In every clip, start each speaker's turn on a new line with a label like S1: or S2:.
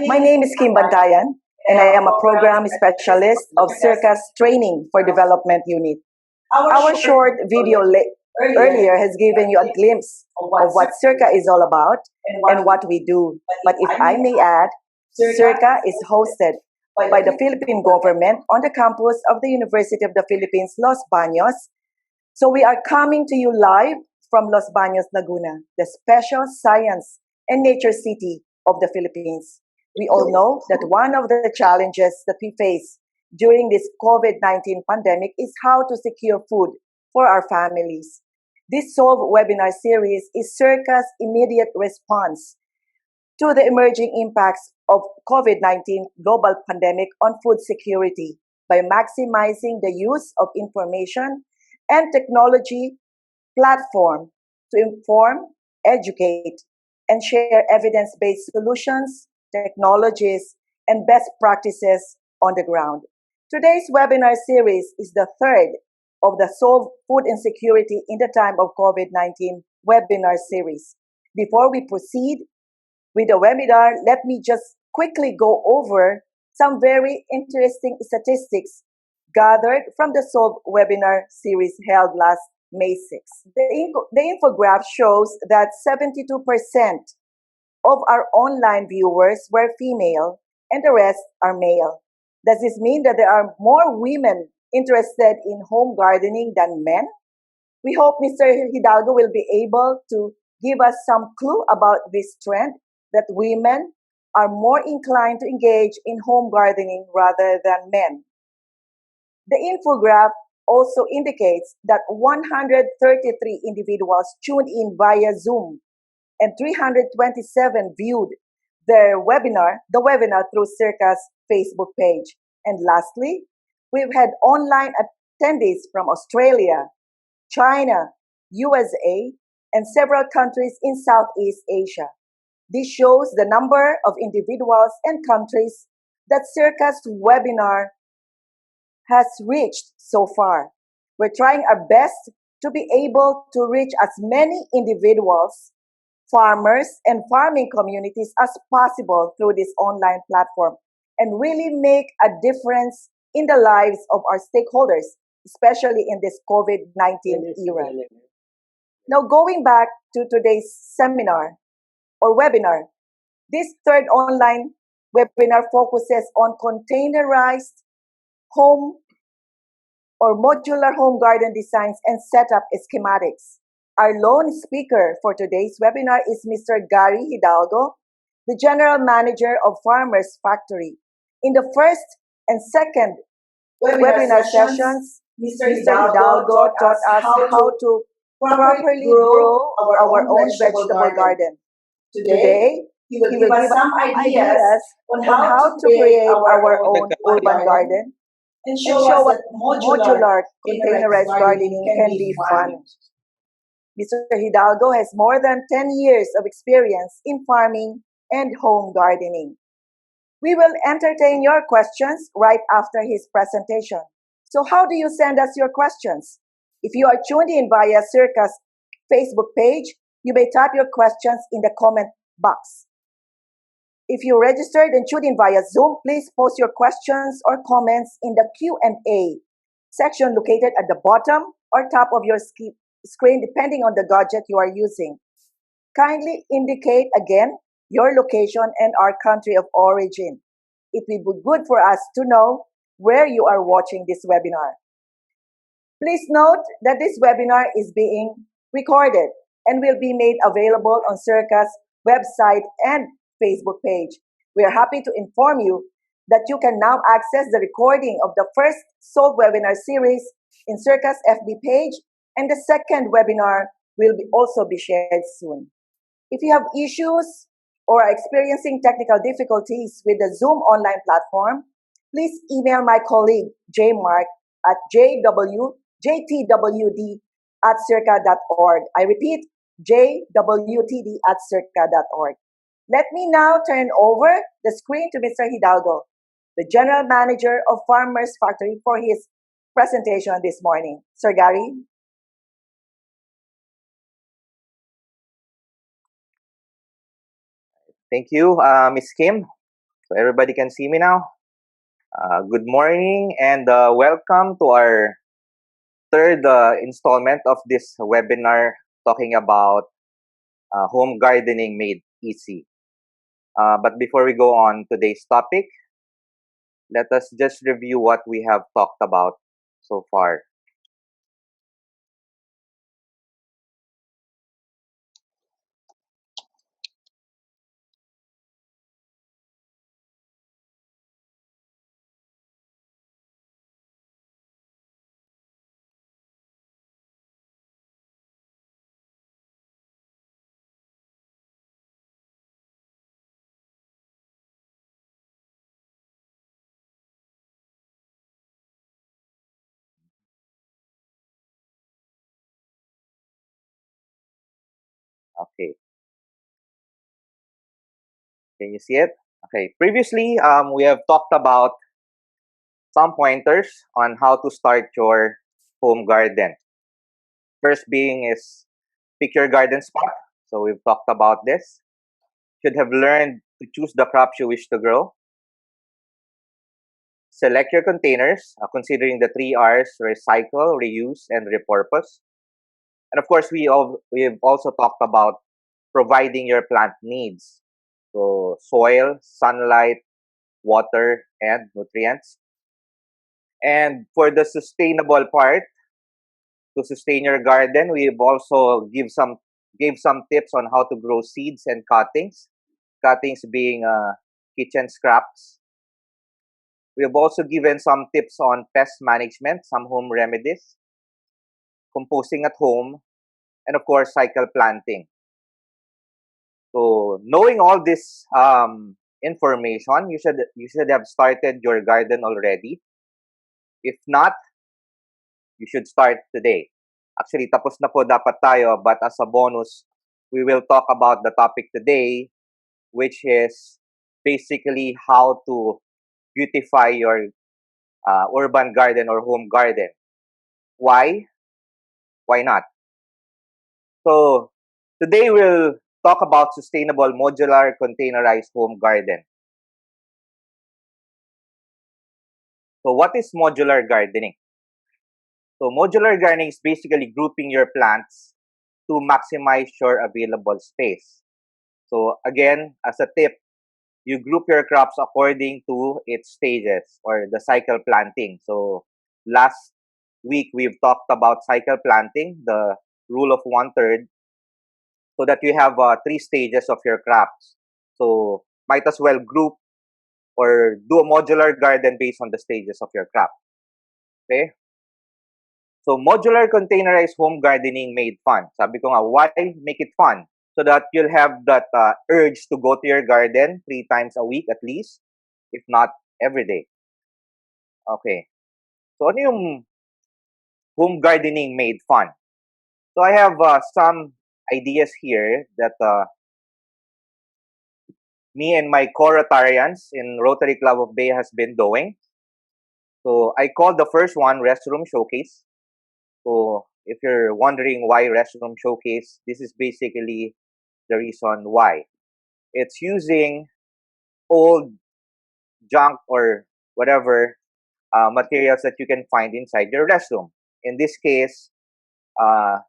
S1: My name is Kim Bantayan, and I am a program specialist of SEARCA's Training for Development Unit. Our short video earlier has given you a glimpse of what SEARCA is all about and what we do. But if I may add, SEARCA is hosted by the Philippine government on the campus of the University of the Philippines, Los Baños. So we are coming to you live from Los Baños, Laguna, the special science and nature city of the Philippines. We all know that one of the challenges that we face during this COVID-19 pandemic is how to secure food for our families. This SOLVE webinar series is SEARCA's immediate response to the emerging impacts of COVID-19 global pandemic on food security by maximizing the use of information and technology platform to inform, educate, and share evidence-based solutions, technologies, and best practices on the ground. Today's webinar series is the third of the SOLVE Food Insecurity in the Time of COVID-19 webinar series. Before we proceed with the webinar, let me just quickly go over some very interesting statistics gathered from the SOLVE webinar series held last May 6th. The infograph shows that 72% of our online viewers were female and the rest are male. Does this mean that there are more women interested in home gardening than men? We hope Mr. Hidalgo will be able to give us some clue about this trend that women are more inclined to engage in home gardening rather than men. The infograph also indicates that 133 individuals tuned in via Zoom and 327 viewed the webinar through SEARCA's Facebook page. And lastly, we've had online attendees from Australia, China, USA, and several countries in Southeast Asia. This shows the number of individuals and countries that SEARCA's webinar has reached so far. We're trying our best to be able to reach as many individuals, farmers, and farming communities as possible through this online platform and really make a difference in the lives of our stakeholders, especially in this COVID-19 era. Now, going back to today's seminar or webinar, this third online webinar focuses on containerized home or modular home garden designs and setup schematics. Our lone speaker for today's webinar is Mr. Garry Hidalgo, the General Manager of Farmers Factory. In the first and second webinar sessions, Mr. Hidalgo taught us how to properly grow our own vegetable garden. Today, he will give us some ideas on how to create our own urban garden and show us that modular containerized gardening can be fun. Mr. Hidalgo has more than 10 years of experience in farming and home gardening. We will entertain your questions right after his presentation. So how do you send us your questions? If you are tuned in via SEARCA's Facebook page, you may type your questions in the comment box. If you registered and tuned in via Zoom, please post your questions or comments in the Q&A section located at the bottom or top of your screen, depending on the gadget you are using. Kindly indicate again your location and our country of origin. It will be good for us to know where you are watching this webinar. Please note that this webinar is being recorded and will be made available on SEARCA's website and Facebook page. We are happy to inform you that you can now access the recording of the first SOLVE webinar series in SEARCA's FB page, and the second webinar will also be shared soon. If you have issues or are experiencing technical difficulties with the Zoom online platform, please email my colleague jmark at jtwd@searca.org. I repeat, jwtd@searca.org. Let me now turn over the screen to Mr. Hidalgo, the General Manager of Farmers Factory, for his presentation this morning. Sir Garry?
S2: Thank you, Ms. Kim. So everybody can see me now. Good morning and welcome to our third installment of this webinar talking about home gardening made easy. But before we go on today's topic, let us just review what we have talked about so far. Okay, can you see it? Okay, previously we have talked about some pointers on how to start your home garden. First being is pick your garden spot. So we've talked about this. Should have learned to choose the crops you wish to grow. Select your containers, considering the 3 R's: recycle, reuse, and repurpose. And of course, we've also talked about providing your plant needs. So soil, sunlight, water, and nutrients. And for the sustainable part, to sustain your garden, we've also gave some tips on how to grow seeds and cuttings. Cuttings being kitchen scraps. We have also given some tips on pest management, some home remedies, composting at home, and of course, cycle planting. So, knowing all this information, you should have started your garden already. If not, you should start today. Actually, tapos na po dapat tayo, but as a bonus, we will talk about the topic today, which is basically how to beautify your urban garden or home garden. Why? Why not? So, today we'll talk about sustainable modular containerized home garden. So, what is modular gardening? So, modular gardening is basically grouping your plants to maximize your available space. So, again, as a tip, you group your crops according to its stages or the cycle planting. So, last week we've talked about cycle planting, the rule of 1/3, so that you have 3 stages of your crops. So, might as well group or do a modular garden based on the stages of your crop. Okay? So, modular containerized home gardening made fun. Sabi ko nga, why make it fun? So that you'll have that urge to go to your garden 3 times a week at least, if not every day. Okay. So, ano yung home gardening made fun? So, I have some ideas here that me and my co-Rotarians in Rotary Club of Bay has been doing. So, I called the first one Restroom Showcase. So, if you're wondering why Restroom Showcase, this is basically the reason why. It's using old junk or whatever materials that you can find inside your restroom. In this case, uh,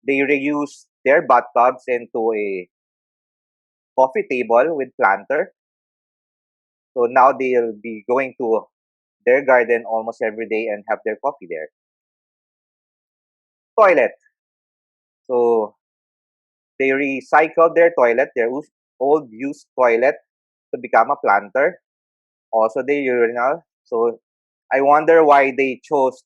S2: they reuse their bathtubs into a coffee table with planter. So now they'll be going to their garden almost every day and have their coffee there. Toilet. So they recycled their toilet, their old used toilet, to become a planter. Also the urinal. So I wonder why they chose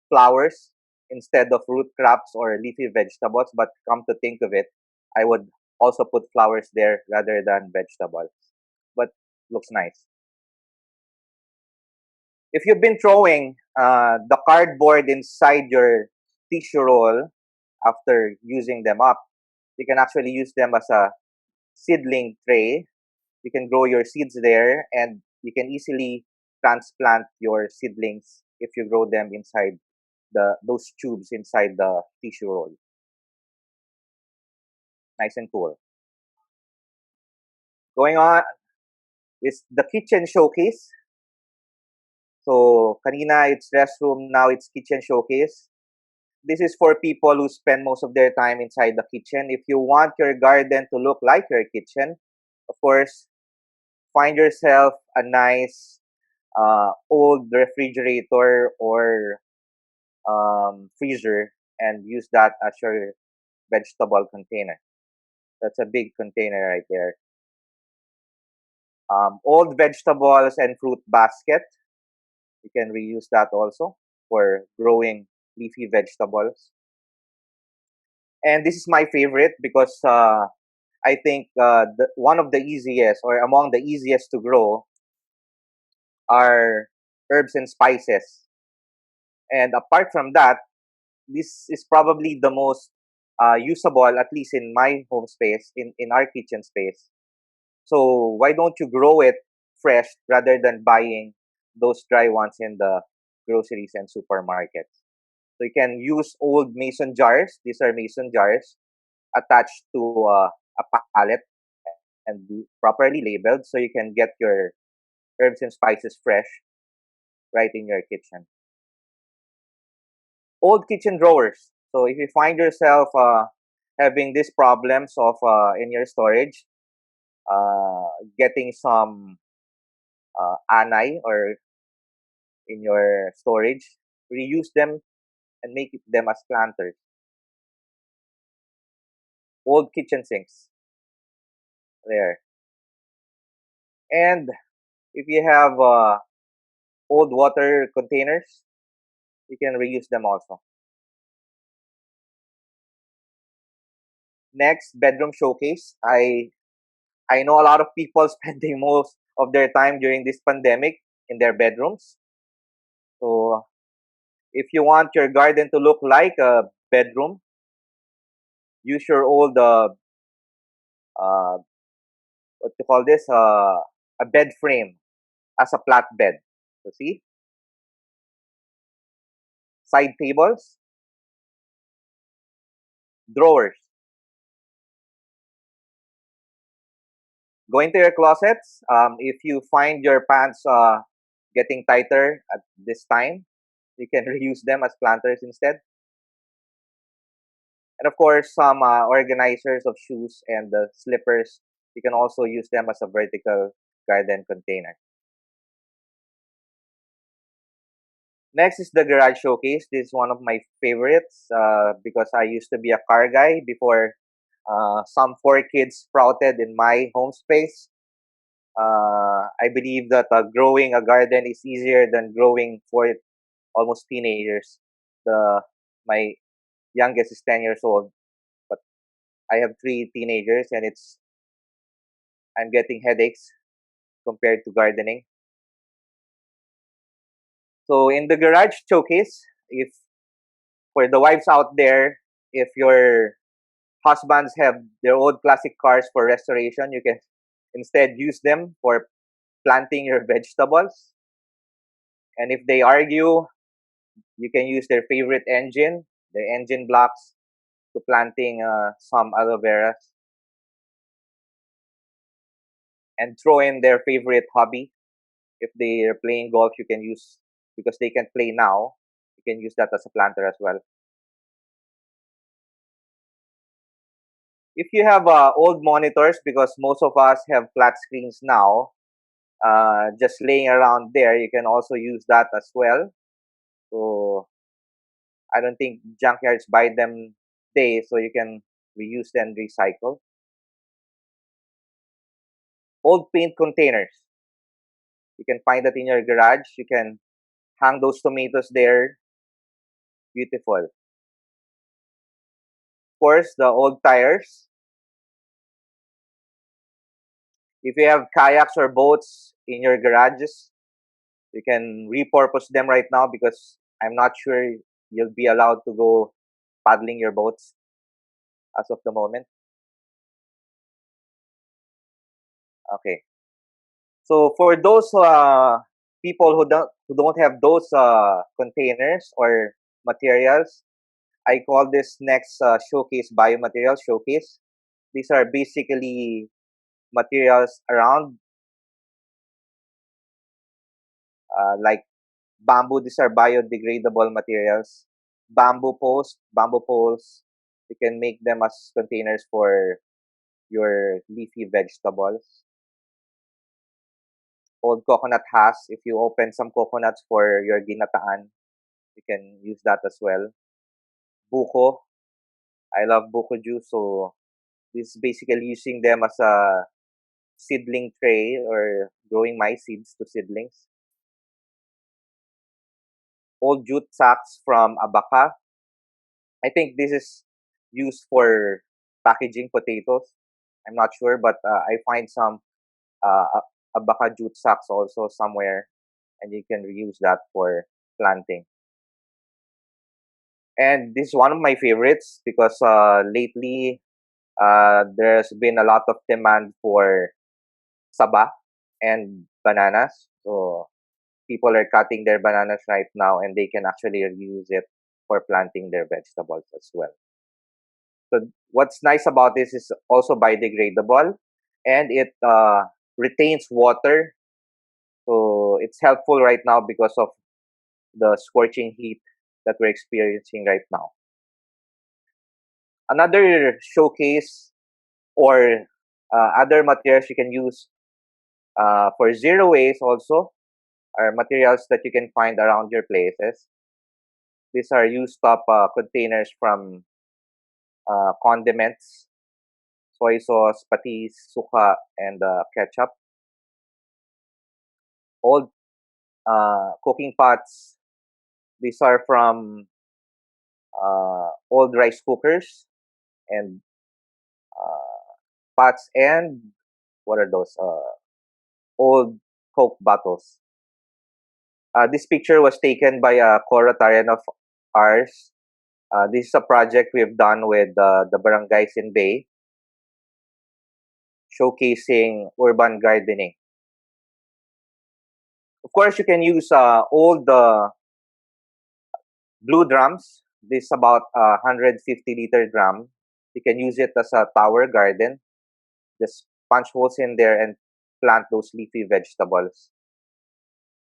S2: flowers instead of root crops or leafy vegetables. But come to think of it, I would also put flowers there rather than vegetables. But looks nice. If you've been throwing the cardboard inside your tissue roll after using them up, you can actually use them as a seedling tray. You can grow your seeds there, and you can easily transplant your seedlings if you grow them inside those tubes inside the tissue roll. Nice and cool. Going on is the kitchen showcase. So kanina it's restroom, now it's kitchen showcase. This is for people who spend most of their time inside the kitchen. If you want your garden to look like your kitchen, of course, find yourself a nice old refrigerator or freezer and use that as your vegetable container. That's a big container right there. Old vegetables and fruit basket. You can reuse that also for growing leafy vegetables. And this is my favorite because I think one of the easiest or among the easiest to grow are herbs and spices. And apart from that, this is probably the most usable, at least in my home space, in our kitchen space. So why don't you grow it fresh rather than buying those dry ones in the groceries and supermarkets? So you can use old mason jars. These are mason jars attached to a pallet and properly labeled, so you can get your herbs and spices fresh right in your kitchen. Old kitchen drawers. So if you find yourself having these problems of in your storage, getting some anay or in your storage, reuse them and make them as planters. Old kitchen sinks there. And if you have old water containers, you can reuse them also. Next, bedroom showcase. I know a lot of people spending most of their time during this pandemic in their bedrooms. So if you want your garden to look like a bedroom, use your old uh, what you call this a bed frame as a flat bed. So see, side tables, drawers. Go into your closets. If you find your pants getting tighter at this time, you can reuse them as planters instead. And of course, some organizers of shoes and slippers, you can also use them as a vertical garden container. Next is the garage showcase. This is one of my favorites because I used to be a car guy before some four kids sprouted in my home space. I believe that growing a garden is easier than growing four almost teenagers. My youngest is 10 years old, but I have three teenagers, and I'm getting headaches compared to gardening. So in the garage showcase, if for the wives out there, if your husbands have their old classic cars for restoration, you can instead use them for planting your vegetables. And if they argue, you can use their favorite engine, their engine blocks, to planting some aloe veras, and throw in their favorite hobby. If they are playing golf, you can use, because they can play now, you can use that as a planter as well. If you have old monitors, because most of us have flat screens now, just laying around there, you can also use that as well. So I don't think junkyards buy them day, so you can reuse and recycle. Old paint containers. You can find that in your garage. You can hang those tomatoes there. Beautiful. Of course, the old tires. If you have kayaks or boats in your garages, you can repurpose them right now because I'm not sure you'll be allowed to go paddling your boats as of the moment. Okay. So for those people who don't have those containers or materials, I call this next showcase biomaterial showcase. These are basically materials around like bamboo. These are biodegradable materials. Bamboo poles. You can make them as containers for your leafy vegetables. Old coconut husks. If you open some coconuts for your ginataan, you can use that as well. Buko. I love buko juice, so this is basically using them as a seedling tray or growing my seeds to seedlings. Old jute sacks from abaca. I think this is used for packaging potatoes. I'm not sure, but I find some abaca jute sacks also somewhere, and you can reuse that for planting. And this is one of my favorites because lately there's been a lot of demand for saba and bananas. So people are cutting their bananas right now and they can actually use it for planting their vegetables as well. So what's nice about this is also biodegradable and it retains water. So it's helpful right now because of the scorching heat that we're experiencing right now. Another showcase or other materials you can use for zero waste also are materials that you can find around your places. These are used up containers from condiments, soy sauce, patis, suka, and ketchup. Old cooking pots. These are from old rice cookers and pots and what are those? Old Coke bottles. This picture was taken by a co-Rotarian of ours. This is a project we've done with the barangays in Bay, showcasing urban gardening. Of course, you can use old blue drums. This is about 150-liter drum. You can use it as a tower garden. Just punch holes in there and plant those leafy vegetables.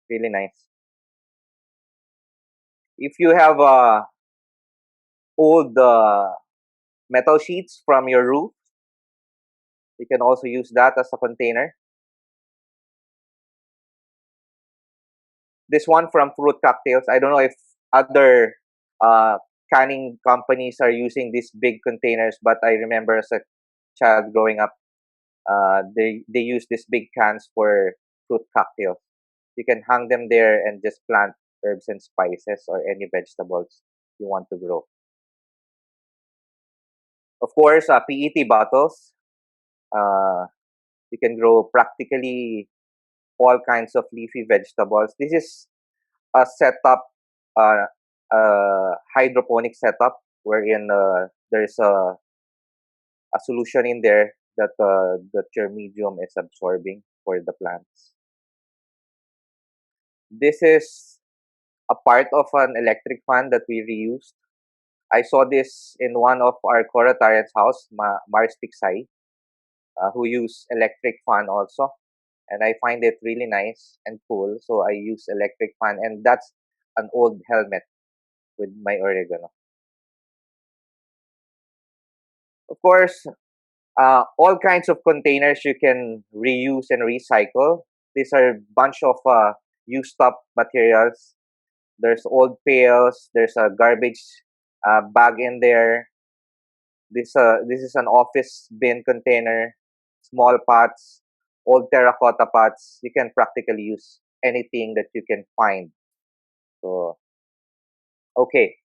S2: Really nice. If you have old metal sheets from your roof, you can also use that as a container. This one from fruit cocktails. I don't know if other canning companies are using these big containers, but I remember as a child growing up, they use these big cans for fruit cocktails. You can hang them there and just plant herbs and spices or any vegetables you want to grow. Of course, PET bottles. You can grow practically all kinds of leafy vegetables. This is a setup, a hydroponic setup wherein there's a solution in there that your medium is absorbing for the plants. This is a part of an electric fan that we reused. I saw this in one of our Coratarians' house, Mars Tiksay, who use electric fan also. And I find it really nice and cool. So I use electric fan, and that's an old helmet with my oregano. Of course, all kinds of containers you can reuse and recycle. These are a bunch of used up materials. There's old pails. There's a garbage bag in there. This is an office bin container. Small pots, old terracotta pots. You can practically use anything that you can find. So, okay.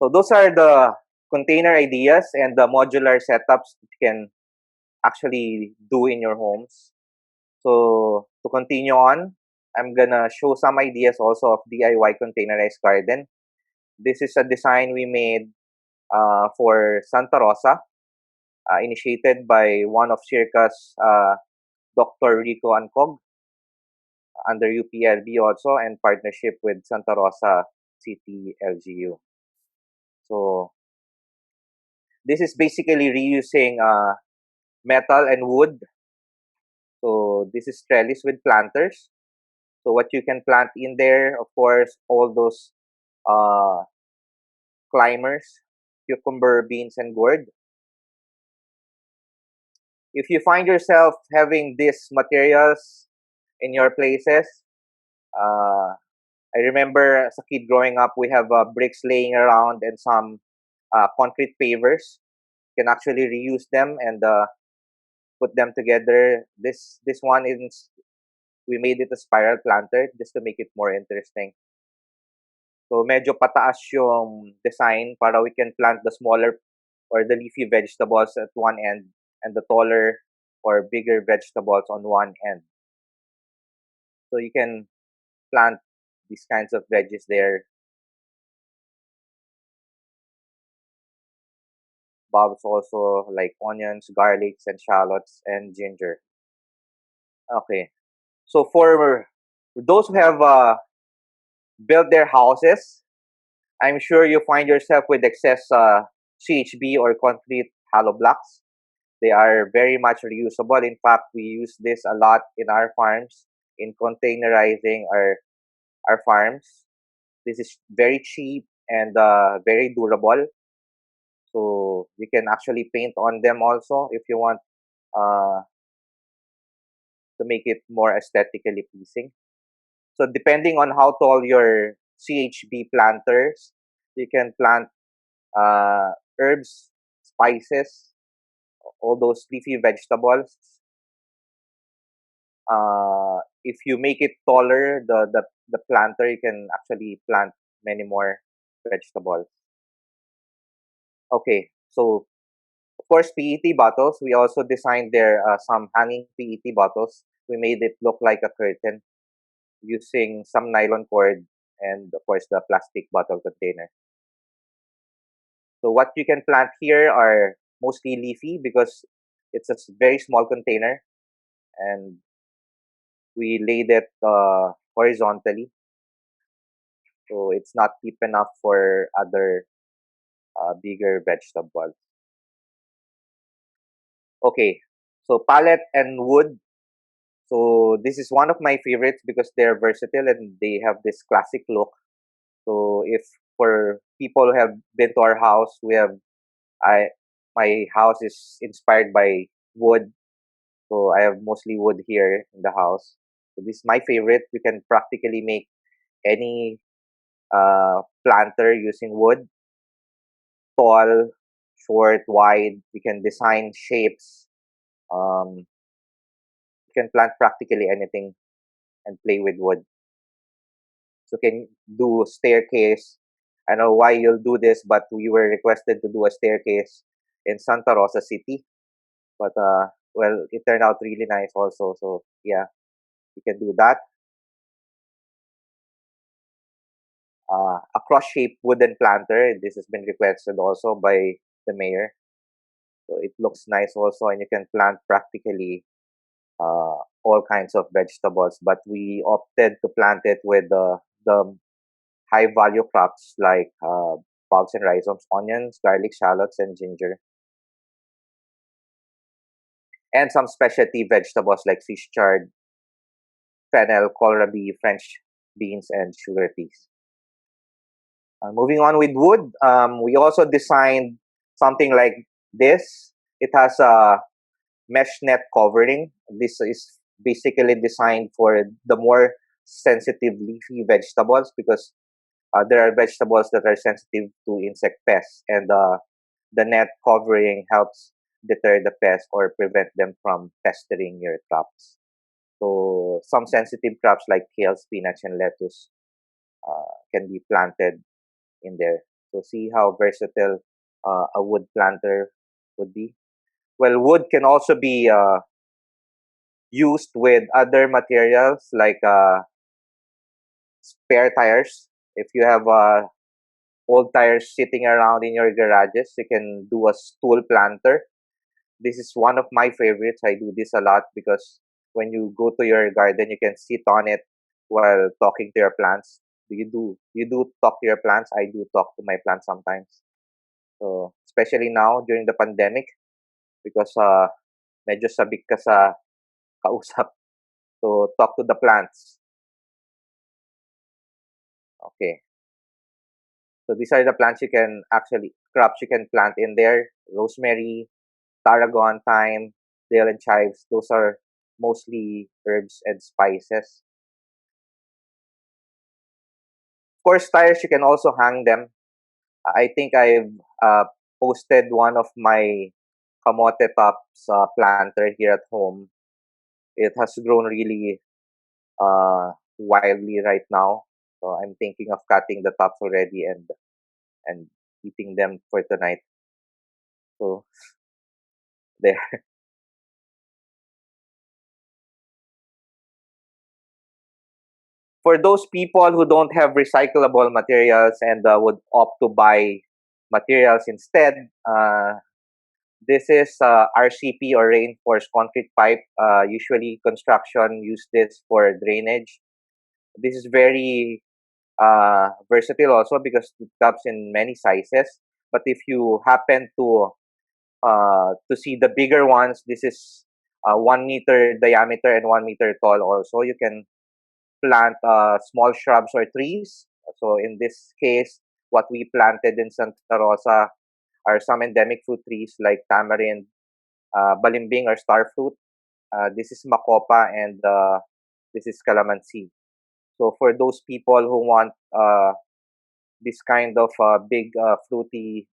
S2: So those are the container ideas and the modular setups that you can actually do in your homes. So to continue on, I'm gonna show some ideas also of DIY containerized garden. This is a design we made for Santa Rosa, initiated by one of SEARCA's Dr. Rico Ancog under UPLB also, and partnership with Santa Rosa City LGU. So this is basically reusing metal and wood. So this is trellis with planters. So what you can plant in there, of course, all those uh, climbers, cucumber, beans, and gourd. If you find yourself having these materials in your places, uh, I remember as a kid growing up, we have bricks laying around and some concrete pavers. You can actually reuse them and put them together. This one is, we made it a spiral planter just to make it more interesting. So medyo pataas yung design para we can plant the smaller or the leafy vegetables at one end and the taller or bigger vegetables on one end. So you can plant these kinds of veggies there. Bulbs also like onions, garlics, and shallots, and ginger. Okay. So for those who have built their houses, I'm sure you find yourself with excess CHB or concrete hollow blocks. They are very much reusable. In fact, we use this a lot in our farms in containerizing our farms. This is very cheap and very durable. So you can actually paint on them also if you want uh, to make it more aesthetically pleasing. So depending on how tall your CHB planters, you can plant uh, herbs, spices, all those leafy vegetables. If you make it taller, the planter, you can actually plant many more vegetables. Okay, so of course PET bottles. We also designed there some hanging PET bottles. We made it look like a curtain using some nylon cord and of course the plastic bottle container. So what you can plant here are mostly leafy because it's a very small container and we laid it horizontally. So it's not deep enough for other bigger vegetables. Okay, so pallet and wood. So this is one of my favorites because they're versatile and they have this classic look. So if for people who have been to our house, I my house is inspired by wood. So I have mostly wood here in the house. So this is my favorite. You can practically make any planter using wood, tall, short, wide. You can design shapes. You can plant practically anything and play with wood. So you can do staircase. I know why you'll do this, but we were requested to do a staircase in Santa Rosa City. But well, it turned out really nice also. So yeah, you can do that. A cross-shaped wooden planter. This has been requested also by the mayor. So it looks nice also, and you can plant practically all kinds of vegetables. But we opted to plant it with the high-value crops like bulbs and rhizomes, onions, garlic, shallots, and ginger, and some specialty vegetables like fish chard, fennel, kohlrabi, French beans, and sugar peas. Moving on with wood, we also designed something like this. It has a mesh net covering. This is basically designed for the more sensitive leafy vegetables because there are vegetables that are sensitive to insect pests, and the net covering helps deter the pests or prevent them from pestering your crops. So some sensitive crops like kale, spinach, and lettuce can be planted in there. So see how versatile a wood planter would be. Well, wood can also be used with other materials like spare tires. If you have old tires sitting around in your garages, you can do a stool planter. This is one of my favorites. I do this a lot because when you go to your garden, you can sit on it while talking to your plants. Do you do talk to your plants? I do talk to my plants sometimes. So especially now during the pandemic because medyo sabik ka sa kausap. So talk to the plants. Okay. So these are the plants you can actually, crops you can plant in there. Rosemary, tarragon, thyme, dill, and chives. Those are mostly herbs and spices. Of course, tires, you can also hang them. I think I've posted one of my kamote tops planter here at home. It has grown really wildly right now. So I'm thinking of cutting the tops already and eating them for tonight. So there. For those people who don't have recyclable materials and would opt to buy materials instead, this is RCP or reinforced concrete pipe. Usually construction use this for drainage. This is very versatile also because it comes in many sizes. But if you happen to see the bigger ones, this is 1 meter diameter and 1 meter tall. Also, you can plant small shrubs or trees. So in this case, what we planted in Santa Rosa are some endemic fruit trees like tamarind, balimbing or star fruit. This is macopa and this is calamansi. So for those people who want this kind of big fruity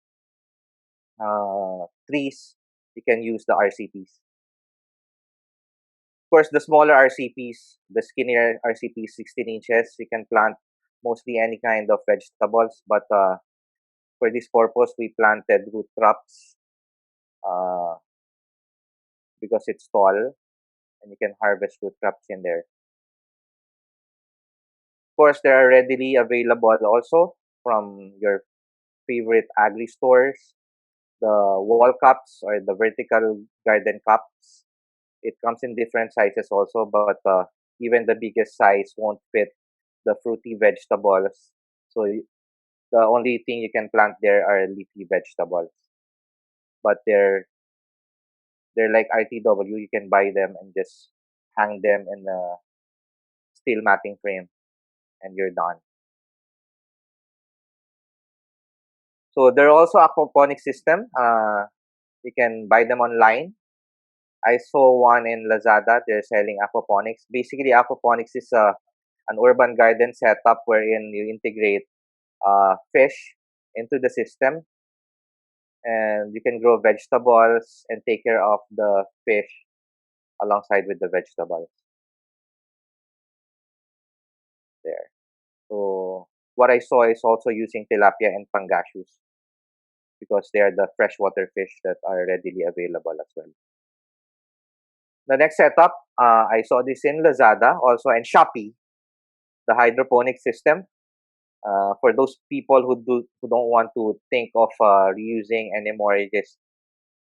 S2: trees, you can use the RCPs. Of course, the smaller RCPs, the skinnier RCPs, 16 inches, you can plant mostly any kind of vegetables. But for this purpose, we planted root crops uh, because it's tall and you can harvest root crops in there. Of course, they are readily available also from your favorite agri stores. The wall cups or the vertical garden cups, it comes in different sizes also, but even the biggest size won't fit the fruity vegetables. So the only thing you can plant there are leafy vegetables. But they're like RTW. You can buy them and just hang them in a steel matting frame, and you're done. So there are also aquaponics system. You can buy them online. I saw one in Lazada. They're selling aquaponics. Basically, aquaponics is an urban garden setup wherein you integrate fish into the system, and you can grow vegetables and take care of the fish alongside with the vegetables there. So what I saw is also using tilapia and pangasius because they are the freshwater fish that are readily available as well. The next setup, I saw this in Lazada also and Shopee, the hydroponic system. For those people who don't want to think of reusing anymore, you just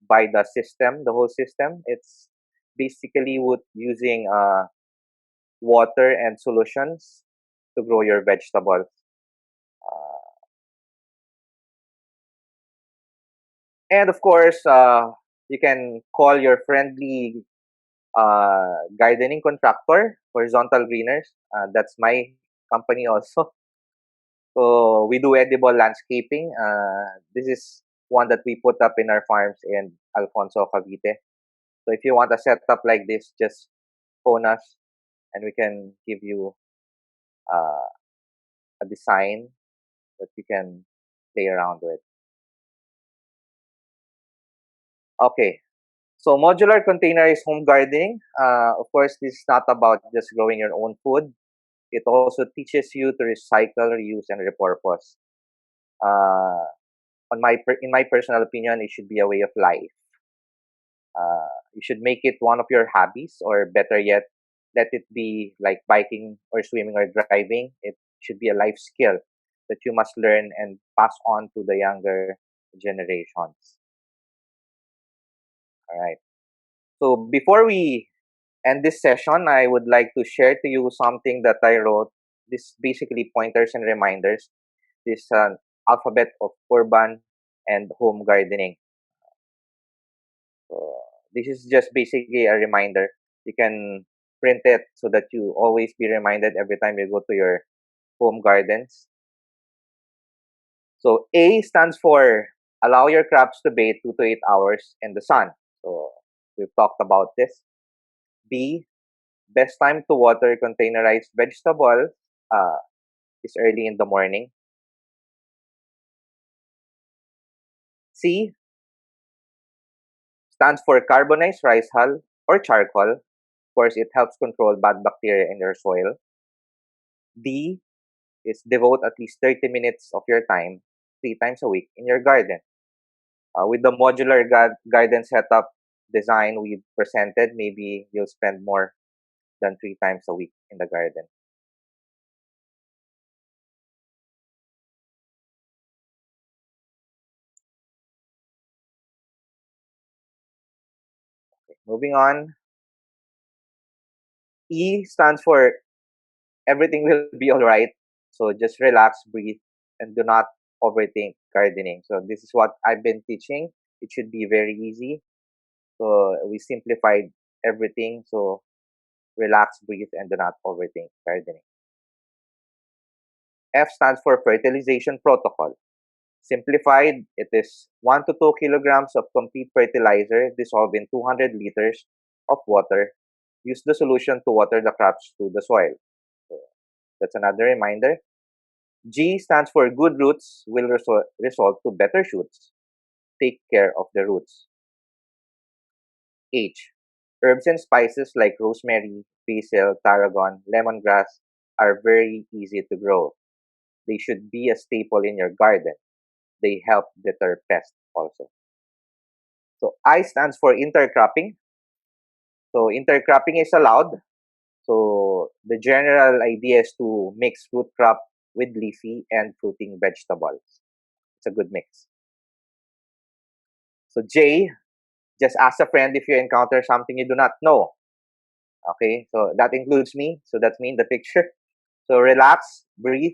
S2: buy the system, the whole system. It's basically with using water and solutions to grow your vegetables. Uh, and of course, you can call your friendly gardening contractor, horizontal greeners. That's my company also. So we do edible landscaping. This is one that we put up in our farms in Alfonso, Cavite. So if you want a setup like this, just phone us and we can give you uh, a design that you can play around with. Okay, so modular containerized home gardening. Of course, this is not about just growing your own food. It also teaches you to recycle, reuse, and repurpose. Uh, in my personal opinion, it should be a way of life. You should make it one of your hobbies, or better yet, let it be like biking or swimming or driving. It should be a life skill that you must learn and pass on to the younger generations. All right. So before we end this session, I would like to share to you something that I wrote. This basically pointers and reminders. This alphabet of urban and home gardening. So this is just basically a reminder. You can print it so that you always be reminded every time you go to your home gardens. So A stands for allow your crops to bathe 2 to 8 hours in the sun. So we've talked about this. B, best time to water containerized vegetables uh, is early in the morning. C stands for carbonized rice hull or charcoal. Of course, it helps control bad bacteria in your soil. D is devote at least 30 minutes of your time 3 times a week in your garden. With the modular garden setup design we presented, maybe you'll spend more than 3 times a week in the garden. Okay, moving on. E stands for everything will be all right. So just relax, breathe, and do not overthink gardening. So this is what I've been teaching. It should be very easy. So we simplified everything. So relax, breathe, and do not overthink gardening. F stands for fertilization protocol. Simplified, it is 1 to 2 kilograms of complete fertilizer dissolved in 200 liters of water. Use the solution to water the crops to the soil. So that's another reminder. G stands for good roots will result to better shoots. Take care of the roots. H. Herbs and spices like rosemary, basil, tarragon, lemongrass are very easy to grow. They should be a staple in your garden. They help deter pests also. So I stands for intercropping. So intercropping is allowed. So the general idea is to mix root crop with leafy and fruiting vegetables. It's a good mix. So J, just ask a friend if you encounter something you do not know. Okay, so that includes me. So that's me in the picture. So relax, breathe,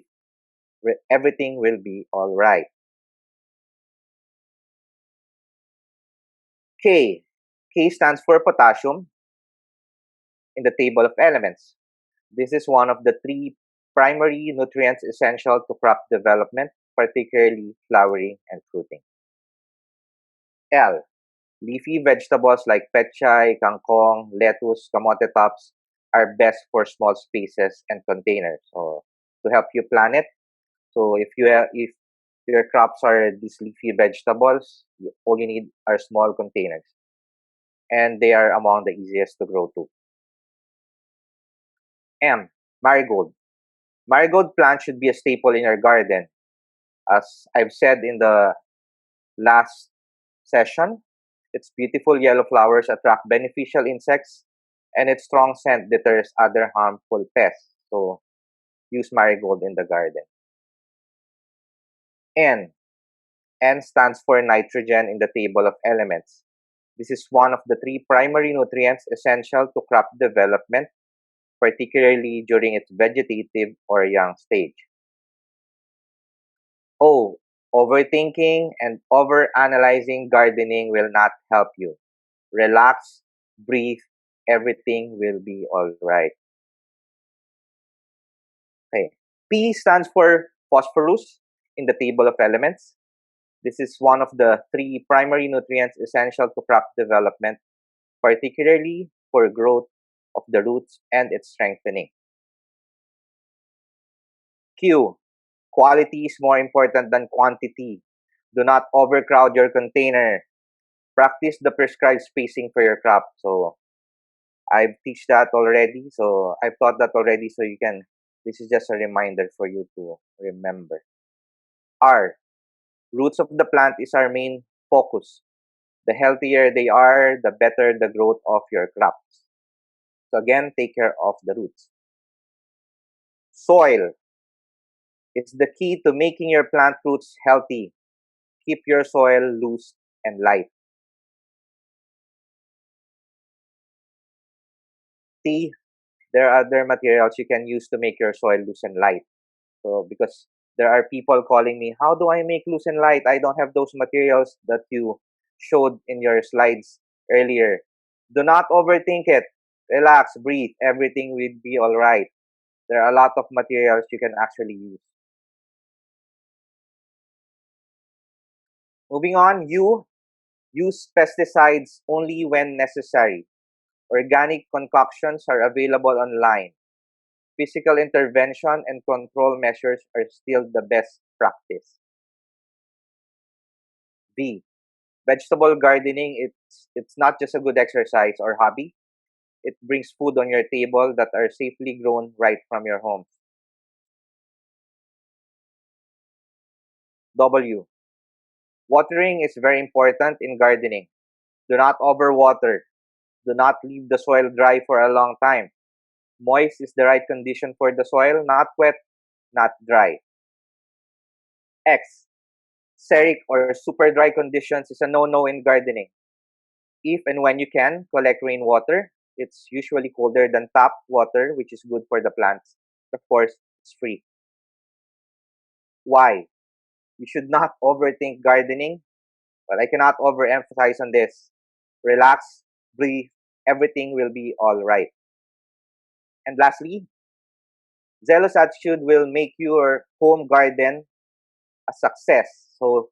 S2: everything will be all right. K. K stands for potassium in the table of elements. This is one of the 3 primary nutrients essential to crop development, particularly flowering and fruiting. L. Leafy vegetables like pechay, kangkong, lettuce, kamote tops are best for small spaces and containers. So to help you plan it, so if your crops are these leafy vegetables, all you need are small containers, and they are among the easiest to grow too. M. Marigold. Marigold plant should be a staple in your garden. As I've said in the last session, its beautiful yellow flowers attract beneficial insects, and its strong scent deters other harmful pests. So use marigold in the garden. N. N stands for nitrogen in the table of elements. This is one of the 3 primary nutrients essential to crop development, particularly during its vegetative or young stage. O. Overthinking and overanalyzing gardening will not help you. Relax, breathe, everything will be all right. Okay. P stands for phosphorus in the table of elements. This is one of the 3 primary nutrients essential to crop development, particularly for growth of the roots and its strengthening. Q. Quality is more important than quantity. Do not overcrowd your container. Practice the prescribed spacing for your crop. So I've teach that already. So I've taught that already. So you can. This is just a reminder for you to remember. R. Roots of the plant is our main focus. The healthier they are, the better the growth of your crops. So again, take care of the roots. Soil is the key to making your plant roots healthy. Keep your soil loose and light. T. There are other materials you can use to make your soil loose and light. So because there are people calling me, how do I make loose and light? I don't have those materials that you showed in your slides earlier. Do not overthink it. Relax, breathe. Everything will be all right. There are a lot of materials you can actually use. Moving on, use pesticides only when necessary. Organic concoctions are available online. Physical intervention and control measures are still the best practice. B. Vegetable gardening, it's not just a good exercise or hobby. It brings food on your table that are safely grown right from your home. W. Watering is very important in gardening. Do not overwater. Do not leave the soil dry for a long time. Moist is the right condition for the soil, not wet, not dry. X. Xeric or super dry conditions is a no-no in gardening. If and when you can, collect rainwater. It's usually colder than tap water, which is good for the plants. Of course, it's free. Why? You should not overthink gardening, but I cannot overemphasize on this. Relax, breathe, everything will be all right. And lastly, zealous attitude will make your home garden a success. So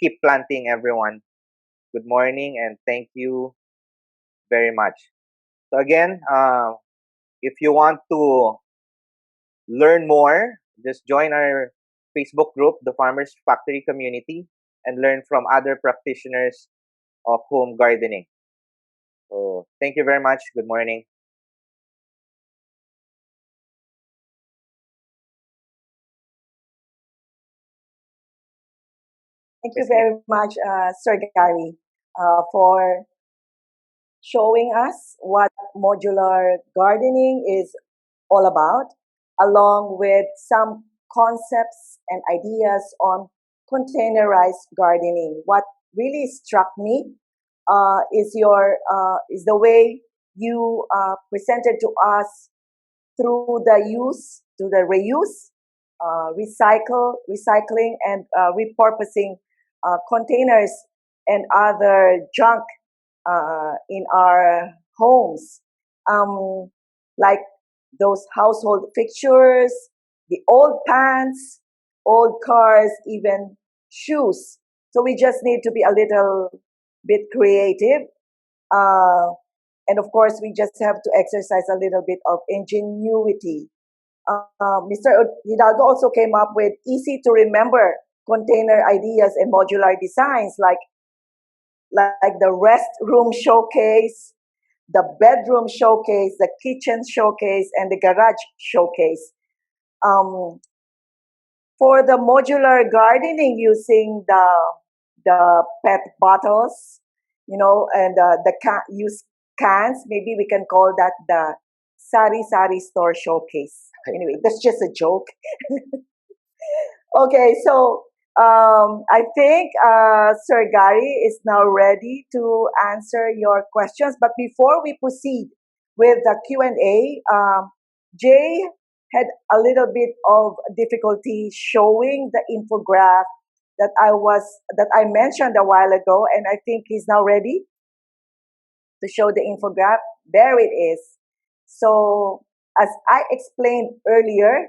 S2: keep planting, everyone. Good morning, and thank you very much. So again, if you want to learn more, just join our Facebook group, the Farmers Factory Community, and learn from other practitioners of home gardening. So thank you very much. Good morning.
S1: Thank you very much, Sir Garry, for showing us what modular gardening is all about, along with some concepts and ideas on containerized gardening. What really struck me is the way you presented to us through the reuse, recycling, and repurposing containers and other junk in our homes, like those household fixtures, the old pants, old cars, even shoes. So we just need to be a little bit creative. Uh, and of course, we just have to exercise a little bit of ingenuity. Mr. Hidalgo also came up with easy to remember container ideas and modular designs like the rest room showcase, the bedroom showcase, the kitchen showcase, and the garage showcase. Um, for the modular gardening using the PET bottles, and use cans, maybe we can call that the sari sari store showcase. Anyway, that's just a joke. Okay, so I think Sir Garry is now ready to answer your questions. But before we proceed with the Q&A, Jay had a little bit of difficulty showing the infograph that I mentioned a while ago, and I think he's now ready to show the infograph. There it is. So as I explained earlier,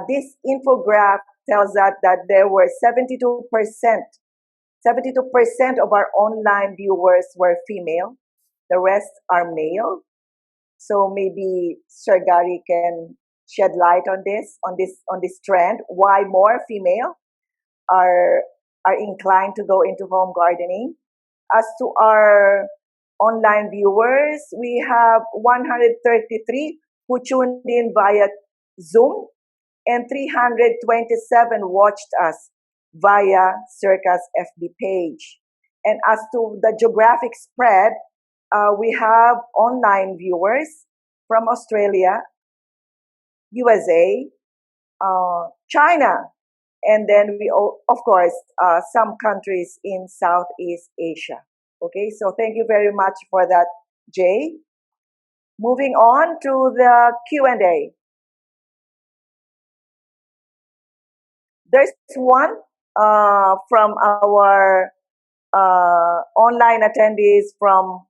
S1: this infograph tells us that there were 72% of our online viewers were female. The rest are male. So maybe Sir Garry can shed light on this trend. Why more female are inclined to go into home gardening? As to our online viewers, we have 133 who tuned in via Zoom, and 327 watched us via SEARCA's FB page. And as to the geographic spread, we have online viewers from Australia, USA, China, and then of course, some countries in Southeast Asia. Okay, so thank you very much for that, Jay. Moving on to the Q&A. There's one from our online attendees from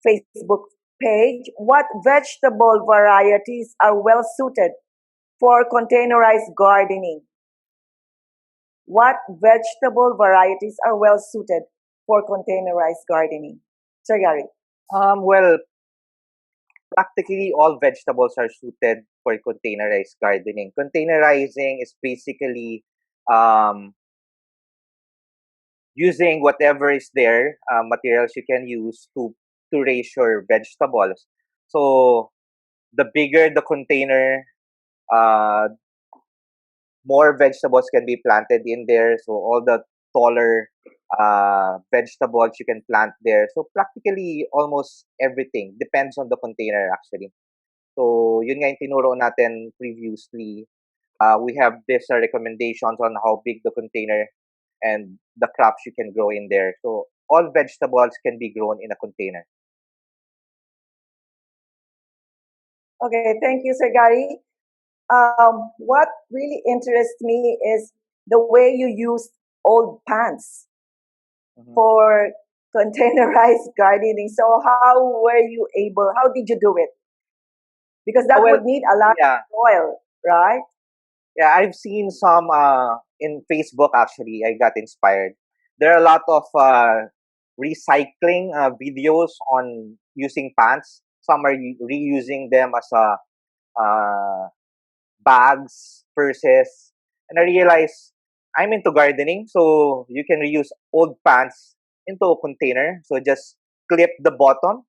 S1: Facebook page. What vegetable varieties are well suited for containerized gardening? what vegetable varieties are well suited for containerized gardening? Sir Garry.
S2: Well, practically all vegetables are suited for containerized gardening. Containerizing is basically um, using whatever is there, materials you can use to raise your vegetables. So the bigger the container, uh, more vegetables can be planted in there. So all the taller vegetables you can plant there. So practically almost everything depends on the container actually. So yun nga yung tinuro natin previously. We have this recommendations on how big the container and the crops you can grow in there. So all vegetables can be grown in a container.
S1: Okay, thank you, Sir Garry. What really interests me is the way you use old pans
S2: Mhm.
S1: for containerized gardening. So how did you do it? Because that
S2: Well,
S1: would need a lot
S2: yeah,
S1: of soil, right?
S2: yeah, I've seen some in Facebook actually. I got inspired. There are a lot of recycling videos on using pans. Some are reusing them as a bags, purses, and I realized I'm into gardening, so you can reuse old pans into a container. So just clip the bottom,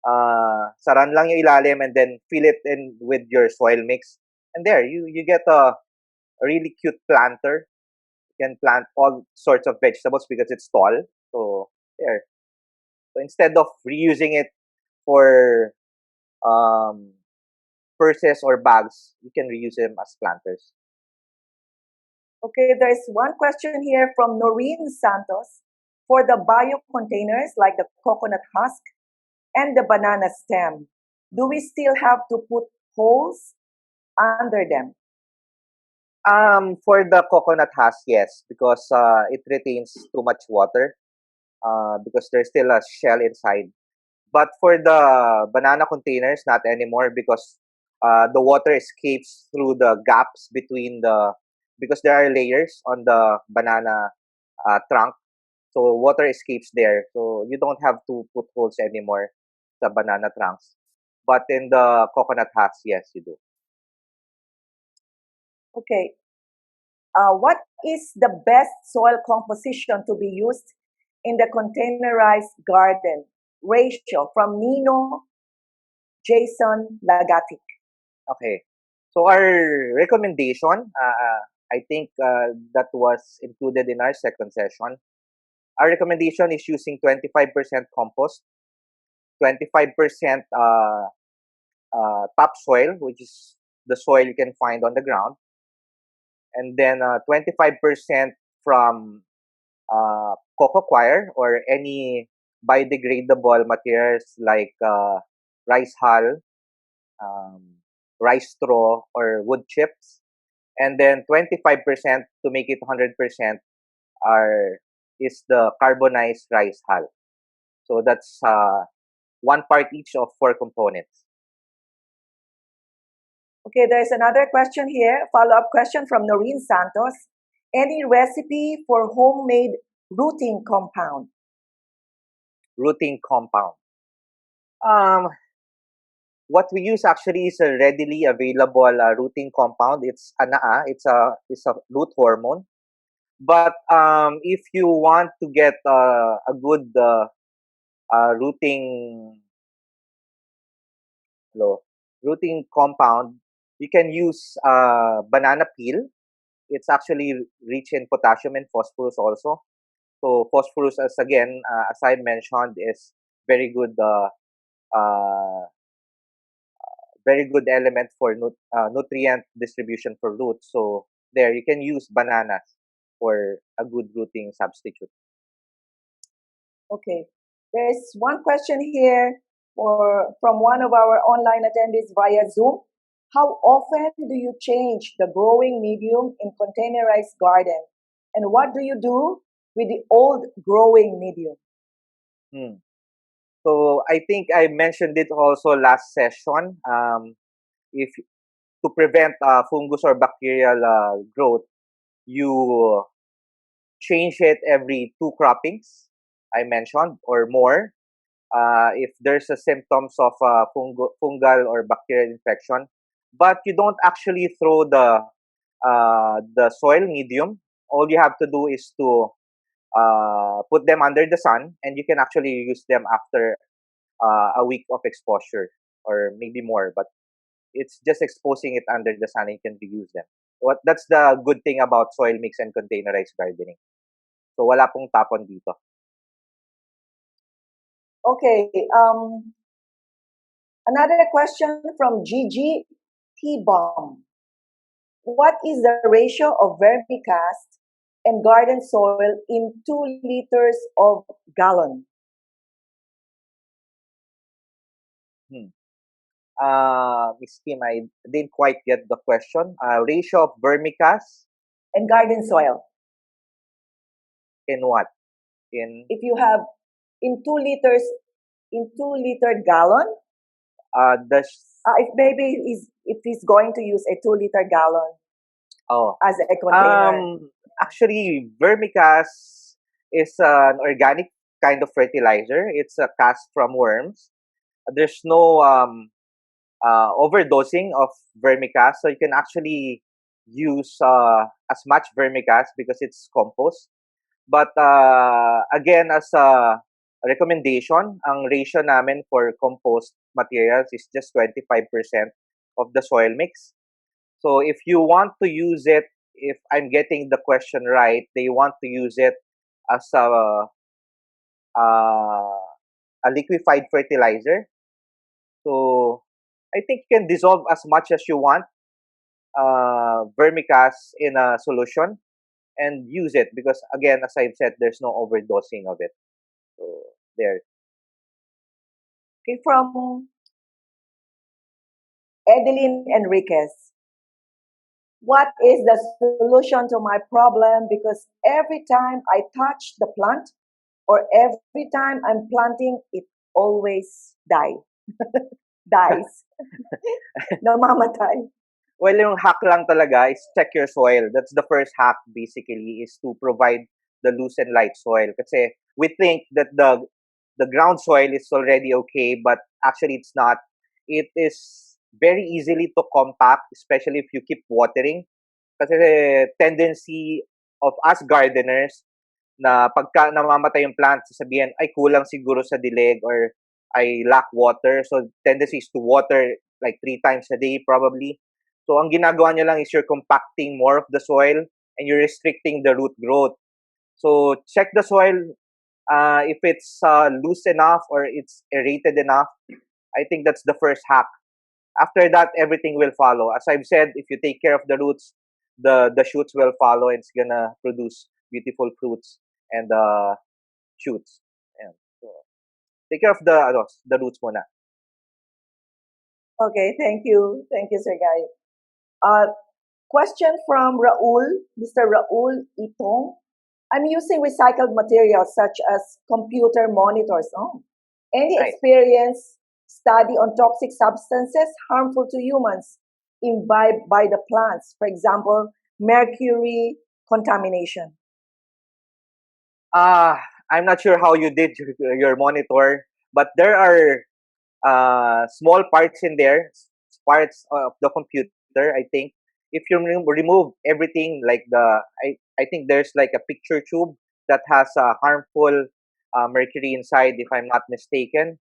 S2: saran lang yung ilalim, and then fill it in with your soil mix. And there, you get a really cute planter. You can plant all sorts of vegetables because it's tall. So there. So instead of reusing it for um, purses or bags, you can reuse them as planters.
S1: Okay, there's one question here from Noreen Santos. For the bio containers like the coconut husk and the banana stem, do we still have to put holes under them?
S2: For the coconut husk, yes, because it retains too much water. Because there's still a shell inside. But for the banana containers, not anymore because the water escapes through the gaps between because there are layers on the banana trunk. So water escapes there. So you don't have to put holes anymore the banana trunks. But in the coconut husk, yes, you do.
S1: Okay, what is the best soil composition to be used in the containerized garden? Ratio from Nino Jason Lagati.
S2: Okay. So our recommendation, I think that was included in our second session. Our recommendation is using 25% compost, 25% topsoil, which is the soil you can find on the ground, and then 25% from coco coir or any biodegradable materials like rice hull, um, rice straw, or wood chips, and then 25% to make it 100% are is the carbonized rice hull. So that's one part each of four components.
S1: Okay, there's another question here, follow-up question from Noreen Santos. Any recipe for homemade rooting compound?
S2: Rooting compound. Um, what we use actually is a readily available rooting compound. It's anaa. It's a root hormone. But if you want to get a good rooting hello, rooting compound, you can use banana peel. It's actually rich in potassium and phosphorus also. So phosphorus, as again, as I mentioned, is very good, uh, very good element for nutrient distribution for roots. So there, you can use bananas for a good rooting substitute.
S1: Okay, there's one question here from one of our online attendees via Zoom. How often do you change the growing medium in containerized garden? And what do you do with the old growing medium?
S2: Hmm. So I think I mentioned it also last session. If to prevent fungus or bacterial growth, you change it every 2 croppings, I mentioned, or more. If there's a symptoms of fungal or bacterial infection, but you don't actually throw the soil medium. All you have to do is to put them under the sun, and you can actually use them after a week of exposure or maybe more. But it's just exposing it under the sun and you can reuse them. That's the good thing about soil mix and containerized gardening. So wala pong tapon dito.
S1: Okay. Another question from Gigi T-Bomb. What is the ratio of vermicast and garden soil in 2 liters of gallon?
S2: Miss Kim, I didn't quite get the question. Ratio of vermicast
S1: and garden soil.
S2: In what? In
S1: If you have in 2 liter gallon. If maybe if he's going to use a 2 liter gallon. As a container.
S2: Actually, vermicast is an organic kind of fertilizer. It's a cast from worms. There's no overdosing of vermicast, so you can actually use as much vermicast because it's compost. But again, as a recommendation, ang ratio namin for compost materials is just 25% of the soil mix. So if you want to use it, if I'm getting the question right, they want to use it as a liquefied fertilizer. So I think you can dissolve as much as you want vermicast in a solution and use it because again, as I've said, there's no overdosing of it. So there.
S1: Okay, from Edeline Enriquez. What is the solution to my problem? Because every time I touch the plant or every time I'm planting, it always dies. Namamatay.
S2: Well, yung hack lang talaga is check your soil. That's the first hack basically, is to provide the loose and light soil. Kasi we think that the ground soil is already okay, but actually it's not. It is very easily to compact, especially if you keep watering. Kasi tendency of us gardeners na pagka namamatay yung plant, sasabihin, ay kulang siguro sa dilig or I lack water. So tendency is to water like 3 times a day probably. So ang ginagawa nyo lang is you're compacting more of the soil and you're restricting the root growth. So check the soil if it's loose enough or it's aerated enough. I think that's the first hack. After that, everything will follow. As I've said, if you take care of the roots, the shoots will follow and it's gonna produce beautiful fruits and shoots. And so, take care of the roots muna.
S1: Okay, thank you, Sir Guy. Question from Raul, Mr. Raul Itong. I'm using recycled materials such as computer monitors. Any experience study on toxic substances harmful to humans imbibed by the plants? For example, mercury contamination.
S2: I'm not sure how you did your monitor, but there are small parts in there, parts of the computer, I think. If you remove everything, like I think there's like a picture tube that has harmful mercury inside, if I'm not mistaken.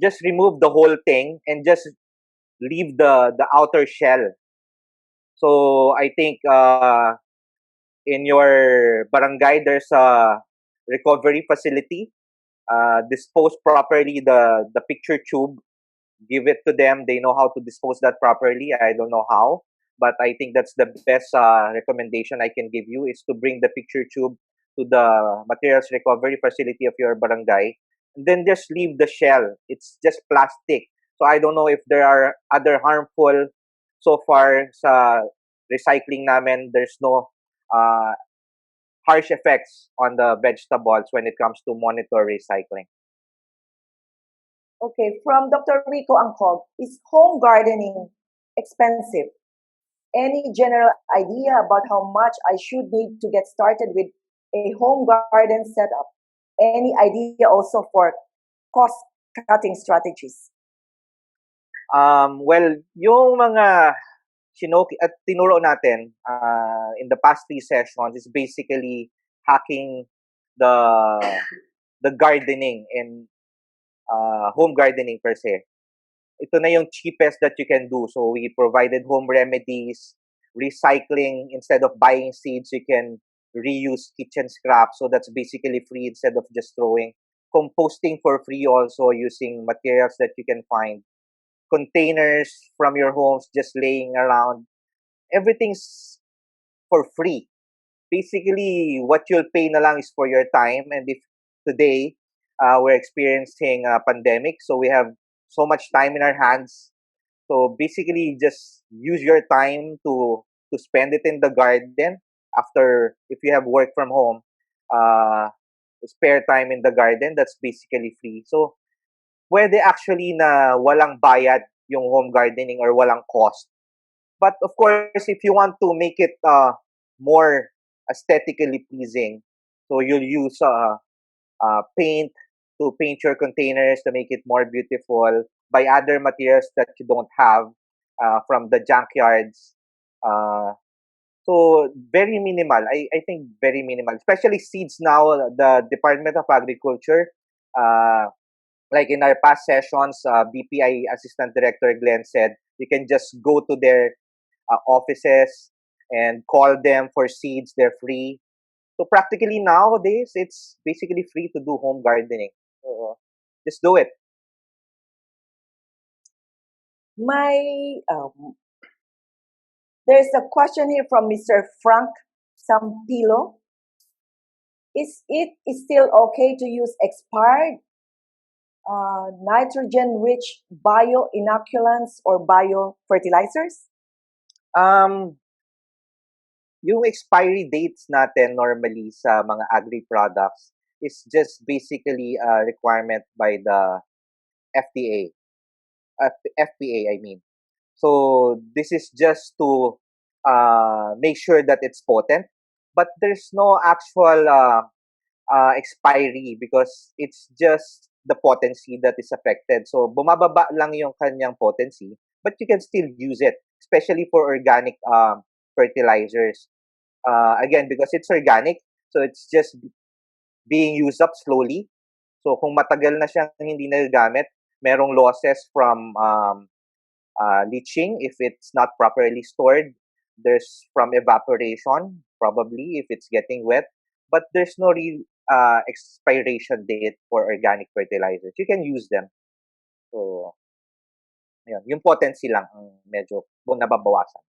S2: Just remove the whole thing and just leave the outer shell. So I think in your barangay there's a recovery facility. Dispose properly the picture tube. Give it to them. They know how to dispose that properly. I don't know how, but I think that's the best recommendation I can give you, is to bring the picture tube to the materials recovery facility of your barangay, and then just leave the shell. It's just plastic. So I don't know if there are other harmful. So far sa recycling namin, there's no harsh effects on the vegetables when it comes to monitor recycling.
S1: Okay, from Dr. Rico Angkog, is home gardening expensive? any general idea about how much I should need to get started with a home garden setup? Any idea also for cost-cutting strategies?
S2: Well, yung mga sinoki at tinuro natin in the past 3 sessions is basically hacking the the gardening and home gardening per se. Ito na yung cheapest that you can do. So we provided home remedies, recycling. Instead of buying seeds, you can reuse kitchen scraps. So that's basically free instead of just throwing. Composting for free also using materials that you can find. Containers from your homes just laying around. Everything's for free. Basically, what you'll pay na lang is for your time. And if today we're experiencing a pandemic, so we have so much time in our hands. So basically, just use your time to spend it in the garden. After, if you have work from home, uh, spare time in the garden, that's basically free. So pwede actually na walang bayad yung home gardening or walang cost. But of course, if you want to make it more aesthetically pleasing, so you'll use paint to paint your containers to make it more beautiful, buy other materials that you don't have from the junkyards. So very minimal. I think very minimal, especially seeds now. The Department of Agriculture, like in our past sessions, BPI Assistant Director Glenn said, you can just go to their offices and call them for seeds. They're free. So practically nowadays, it's basically free to do home gardening. So just do it.
S1: There's a question here from Mr. Frank Sampilo. Is it still okay to use expired nitrogen-rich bio-inoculants or bio-fertilizers?
S2: Yung expiry dates natin normally sa mga agri-products is just basically a requirement by the FDA. FPA, I mean. So this is just to make sure that it's potent, but there's no actual expiry because it's just the potency that is affected. So bumababa lang yung kanyang potency, but you can still use it, especially for organic fertilizers. Again, because it's organic, so it's just being used up slowly. So kung matagal na siyang hindi nagagamit, merong losses from leaching if it's not properly stored. There's from evaporation, probably if it's getting wet, but there's no real expiration date for organic fertilizers. You can use them. So, yun, yung potency lang ang medyo nababawasan.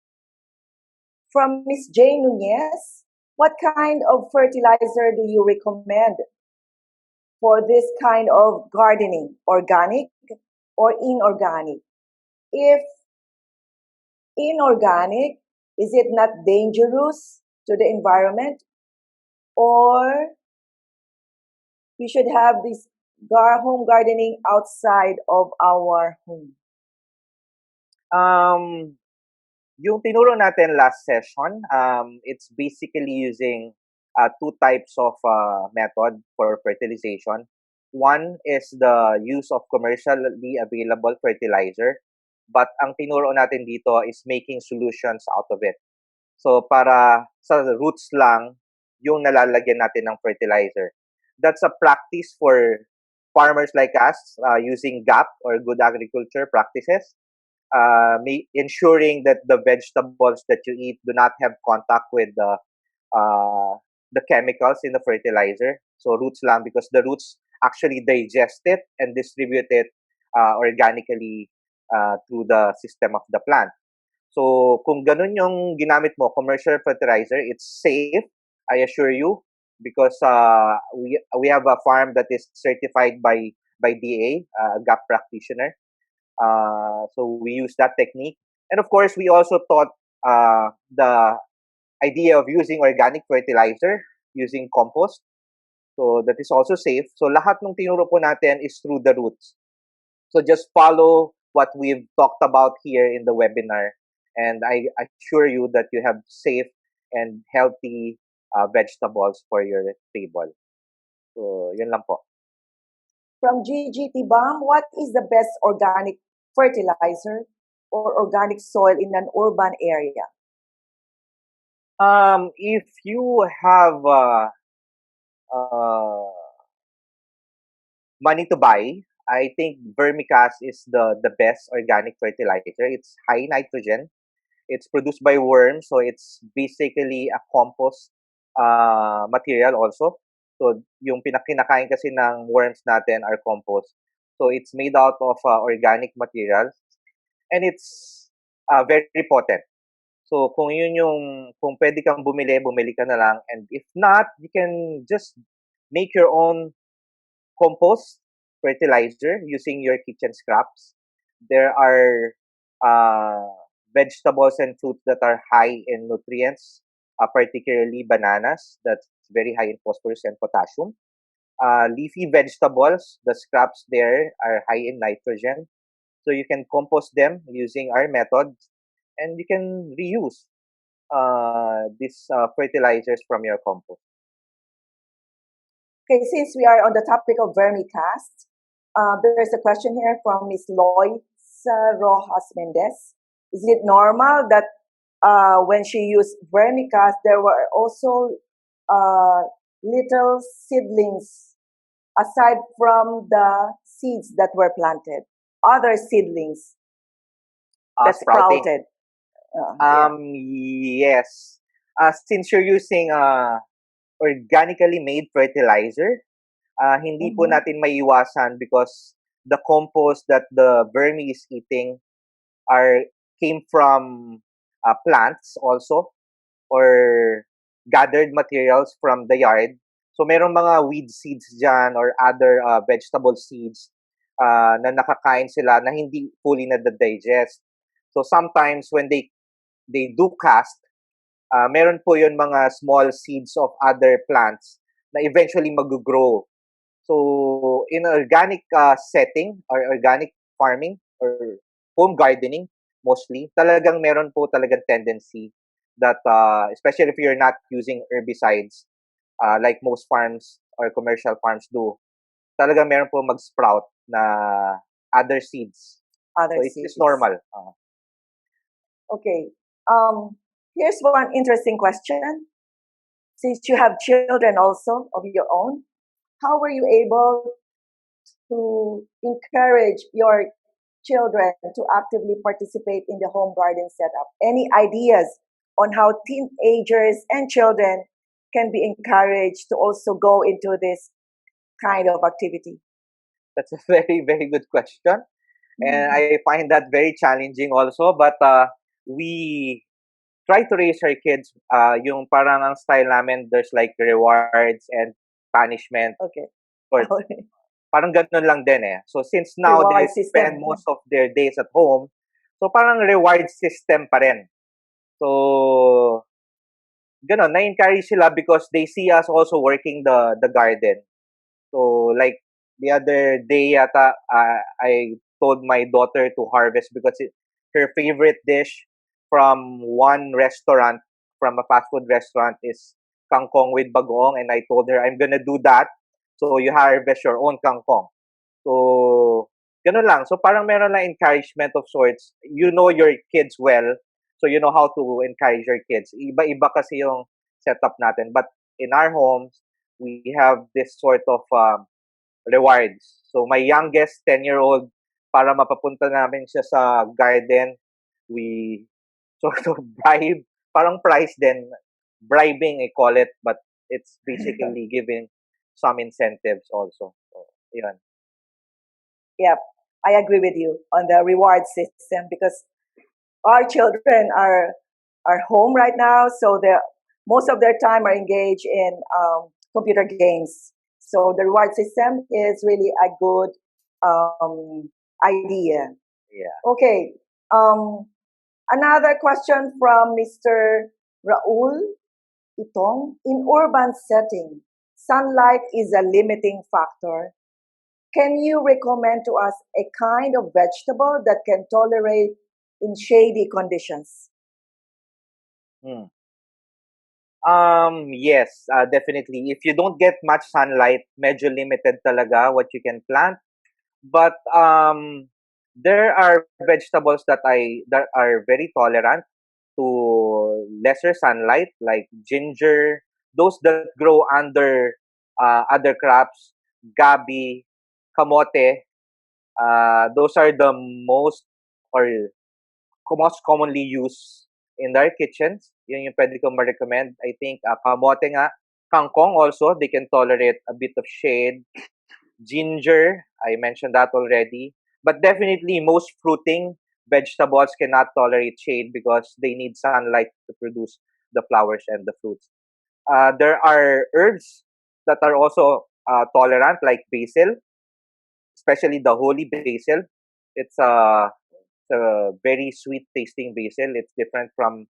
S1: From Ms. J. Nunez, what kind of fertilizer do you recommend for this kind of gardening, organic or inorganic? If inorganic, is it not dangerous to the environment? Or we should have this home gardening outside of our home?
S2: Yung tinuro natin last session, it's basically using 2 types of method for fertilization. One is the use of commercially available fertilizer, but ang tinuro natin dito is making solutions out of it. So para sa roots lang yung nalalagyan natin ng fertilizer. That's a practice for farmers like us using GAP or Good Agriculture Practices. Ensuring that the vegetables that you eat do not have contact with the chemicals in the fertilizer. So roots lang, because the roots actually digest it and distribute it organically through the system of the plant. So kung ganun yung ginamit mo, commercial fertilizer, it's safe, I assure you, because we have a farm that is certified by DA, GAP practitioner. So we use that technique. And of course, we also taught the idea of using organic fertilizer, using compost. So that is also safe. So lahat ng tinuro po natin is through the roots. So just follow what we've talked about here in the webinar and I assure you that you have safe and healthy vegetables for your table. So, yun lang po.
S1: From GGT Bomb, what is the best organic fertilizer or organic soil in an urban area?
S2: If you have uh, money to buy, I think vermicast is the best organic fertilizer. It's high nitrogen. It's produced by worms, so it's basically a compost material also. So yung pinakinakain kasi ng worms natin are compost. So it's made out of organic materials, and it's very potent. So kung yun yung kung pwede kang bumili ka na lang, and if not, you can just make your own compost fertilizer using your kitchen scraps. There are vegetables and fruits that are high in nutrients, particularly bananas. That's very high in phosphorus and potassium. Leafy vegetables, the scraps there are high in nitrogen. So you can compost them using our methods, and you can reuse these fertilizers from your compost.
S1: Okay, since we are on the topic of vermicast, there's a question here from Ms. Loisa Rojas Mendez. Is it normal that when she used vermicast, there were also little seedlings aside from the seeds that were planted? Other seedlings that sprouted.
S2: Yes. Since you're using organically made fertilizer, hindi po natin maiiwasan because the compost that the vermi is eating came from plants also, or gathered materials from the yard. So merong mga weed seeds dyan or other vegetable seeds na nakakain sila na hindi fully na-digest. So sometimes when they do cast, meron po yun mga small seeds of other plants na eventually mag-grow. So in organic setting or organic farming or home gardening mostly, talagang meron po talagang tendency that especially if you're not using herbicides like most farms or commercial farms do, talagang meron po mag-sprout na other seeds. So it's normal.
S1: Okay. Here's one interesting question. Since you have children also of your own, how were you able to encourage your children to actively participate in the home garden setup? Any ideas on how teenagers and children can be encouraged to also go into this kind of activity?
S2: That's a very, very good question. And I find that very challenging also. But we try to raise our kids, yung parang ang style namin, there's like rewards and punishment.
S1: Okay.
S2: Or, parang ganun lang din eh. So since now
S1: Reward
S2: they spend most of their days at home, so parang reward system pa rin. So, ganun, na-encourage sila because they see us also working the garden. So, like, the other day yata, I told my daughter to harvest because her favorite dish from one restaurant, from a fast food restaurant, is kangkong with bagoong, and I told her, I'm gonna do that, so you harvest your own kangkong. So, ganun lang. So, parang meron lang encouragement of sorts. You know your kids well, so you know how to encourage your kids. Iba-iba kasi yung setup natin. But in our homes, we have this sort of rewards. So, my youngest, 10-year-old, para mapapunta namin siya sa garden, we sort of bribe, parang price din, bribing, I call it, but it's basically giving some incentives also. So, yun.
S1: Yep, I agree with you on the reward system because our children are home right now, so most of their time are engaged in computer games. So the reward system is really a good idea.
S2: Yeah.
S1: Okay. Another question from Mr. Raul Itong. In urban setting, sunlight is a limiting factor. Can you recommend to us a kind of vegetable that can tolerate in shady conditions?
S2: Hmm. Yes, definitely. If you don't get much sunlight, medyo limited talaga what you can plant. But there are vegetables that are very tolerant to lesser sunlight, like ginger, those that grow under other crops, gabi, kamote. Those are the or most commonly used in their kitchens. Yun yung pwede kong ma-recommend. I think kamote nga, kangkong also, they can tolerate a bit of shade. Ginger, I mentioned that already. But definitely most fruiting vegetables cannot tolerate shade because they need sunlight to produce the flowers and the fruits. There are herbs that are also tolerant, like basil, especially the holy basil. It's a very sweet tasting basil. It's different from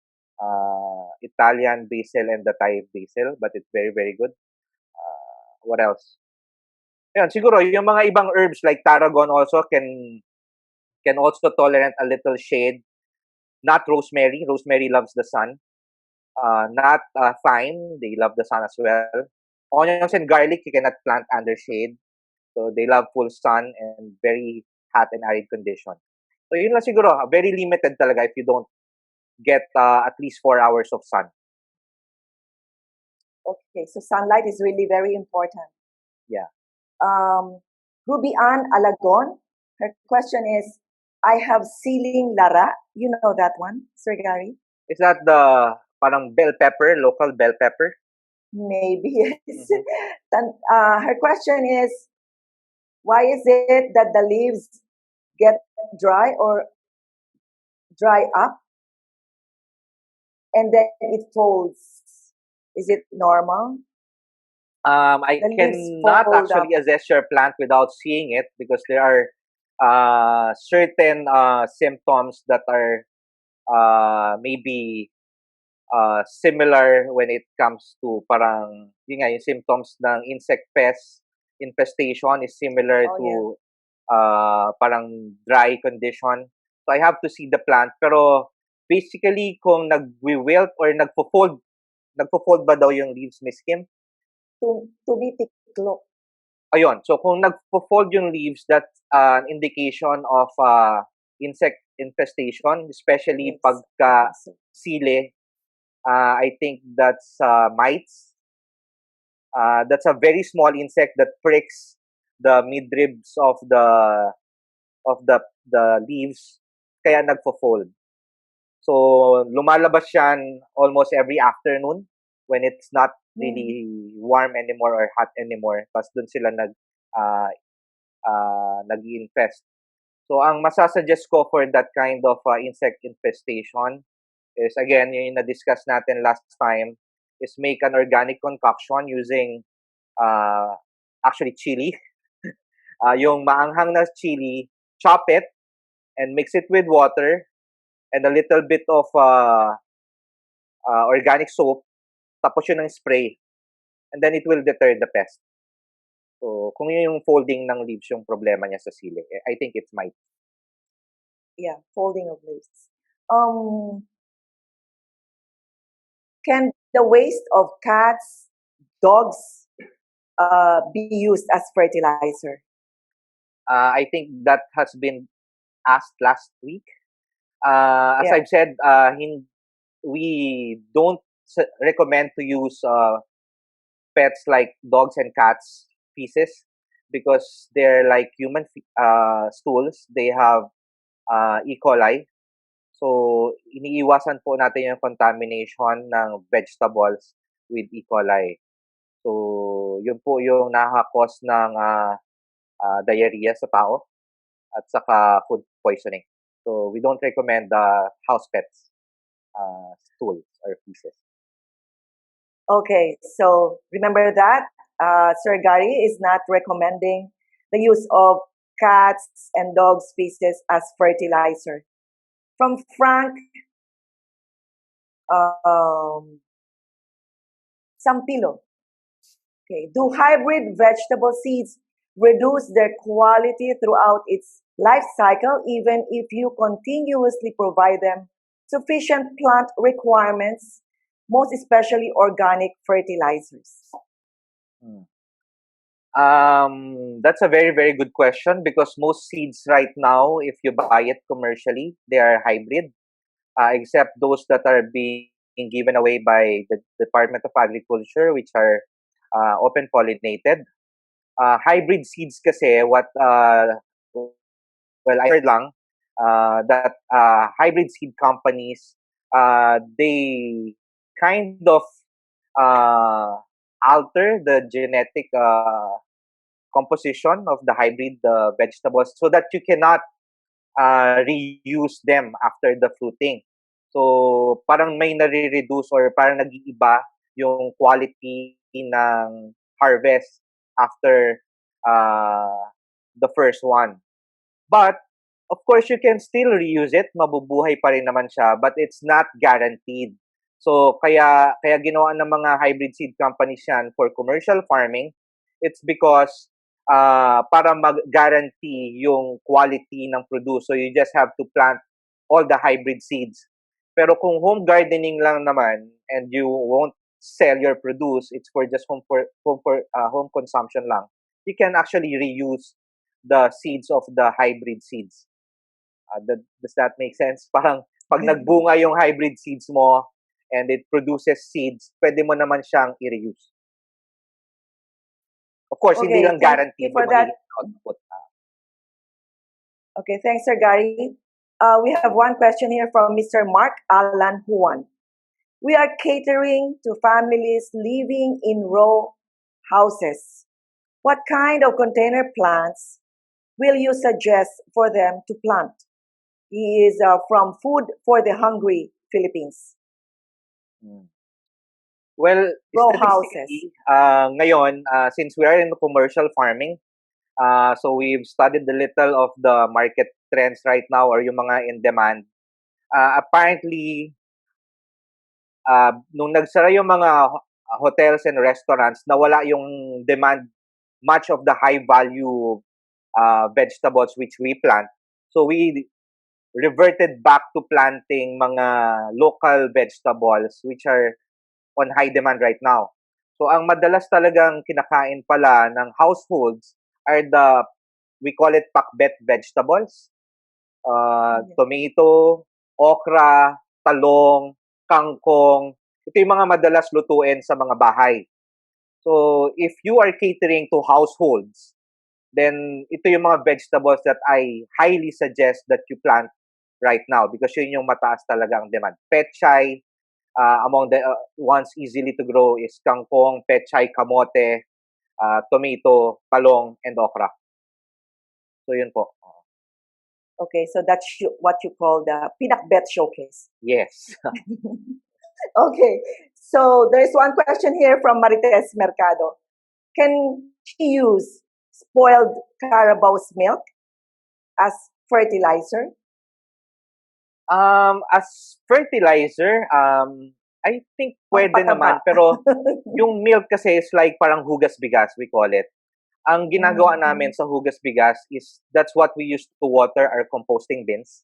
S2: Italian basil and the Thai basil, but it's very, very good. What else? Yan, siguro yung mga ibang herbs like tarragon also can also tolerate a little shade. Not rosemary. Rosemary loves the sun. Not thyme. They love the sun as well. Onions and garlic you cannot plant under shade. So they love full sun and very hot and arid condition. So yun lang siguro. Very limited talaga if you don't get at least 4 hours of sun.
S1: Okay, so sunlight is really very important.
S2: Yeah.
S1: Ruby Ann Alagon, her question is, I have siling lara. You know that one, Sir Garry?
S2: Is that the parang bell pepper, local bell pepper?
S1: Maybe, yes. Her question is, why is it that the leaves get dry or dry up and then it folds? Is it normal?
S2: I
S1: The leaves
S2: cannot
S1: fold up.
S2: actually assess your plant without seeing it because there are certain symptoms that are maybe similar when it comes to parang yun nga, yung symptoms ng insect pest infestation is similar
S1: Oh,
S2: to
S1: yeah.
S2: parang dry condition. So I have to see the plant. Pero basically kung nag-wilt or nagfo-fold ba daw yung leaves, Miss Kim?
S1: Tumitiklop.
S2: Ayun. So kung nagfo-fold yung leaves, that's an indication of insect infestation, especially
S1: Yes,
S2: pagka
S1: so.
S2: sile. I think that's mites. That's a very small insect that pricks the midribs of the leaves, kaya nagfo-fold. So lumalabas yan almost every afternoon when it's not really warm anymore or hot anymore. Tapos dun sila nag-infest. So ang masasuggest ko for that kind of insect infestation is, again, yung na-discuss natin last time, is make an organic concoction using actually chili. Yung maanghang na chili, chop it and mix it with water and a little bit of organic soap, tapos yun ang spray. And then it will deter the pest. So, kung yun yung folding ng leaves yung problema niya sa sili, I think it's mite.
S1: Yeah, folding of leaves. Can the waste of cats, dogs be used as fertilizer?
S2: I think that has been asked last week. As
S1: Yeah.
S2: I've said, we don't recommend to use pets like dogs and cats feces because they're like human stools. They have E. coli. So, iniiwasan po natin yung contamination ng vegetables with E. coli. So, yun po yung nakakos ng diarrhea sa tao at saka food poisoning. So, we don't recommend house pets stools or feces.
S1: Okay, so remember that Sir Garry is not recommending the use of cats and dogs feces as fertilizer. From Frank Sampilo. Okay, do hybrid vegetable seeds reduce their quality throughout its life cycle, even if you continuously provide them sufficient plant requirements, most especially organic fertilizers?
S2: Hmm. That's a very, very good question because most seeds right now, if you buy it commercially, they are hybrid, except those that are being given away by the Department of Agriculture, which are open pollinated. Hybrid seeds kasi, I heard lang that hybrid seed companies, they kind of uh, alter the genetic composition of the hybrid vegetables so that you cannot reuse them after the fruiting. So, parang may nare-reduce or parang nag-iiba yung quality ng harvest after the first one. But, of course, you can still reuse it. Mabubuhay pa rin naman siya, but it's not guaranteed. So, kaya ginawa ng mga hybrid seed companies yan for commercial farming. It's because para mag-guarantee yung quality ng produce. So, you just have to plant all the hybrid seeds. Pero kung home gardening lang naman and you won't sell your produce, it's for just home consumption lang. You can actually reuse the seeds of the hybrid seeds. Does that make sense? Parang pag nagbunga yung hybrid seeds mo and it produces seeds, pwede mo naman siyang i-reuse. Of course, hindi lang guaranteed
S1: for that output. Okay, thanks, Sir Garry. We have one question here from Mr. Mark Alan Juan. We are catering to families living in row houses. What kind of container plants will you suggest for them to plant? He is from Food for the Hungry, Philippines.
S2: Well,
S1: row houses.
S2: Ngayon, since we are in commercial farming, so we've studied a little of the market trends right now or yung mga in demand. Apparently, nung nagsara yung mga hotels and restaurants, nawala yung demand much of the high value vegetables which we plant. So we reverted back to planting mga local vegetables which are on high demand right now. So ang madalas talagang kinakain pala ng households are we call it pakbet vegetables. Tomato, okra, talong, kangkong. Ito yung mga madalas lutuin sa mga bahay. So if you are catering to households, then ito yung mga vegetables that I highly suggest that you plant right now because yun yung mataas talaga ang demand. Pechay, among the ones easily to grow is kangkong, pechay, kamote, tomato, talong, and okra. So yun po.
S1: Okay, so that's what you call the pinakbet showcase.
S2: Yes.
S1: Okay, so there's one question here from Marites Mercado. Can she use spoiled Carabao's milk as fertilizer?
S2: As fertilizer, I think pwede naman. Pero yung milk kasi is like parang hugas bigas, we call it. Ang ginagawa namin sa hugas bigas is that's what we use to water our composting bins.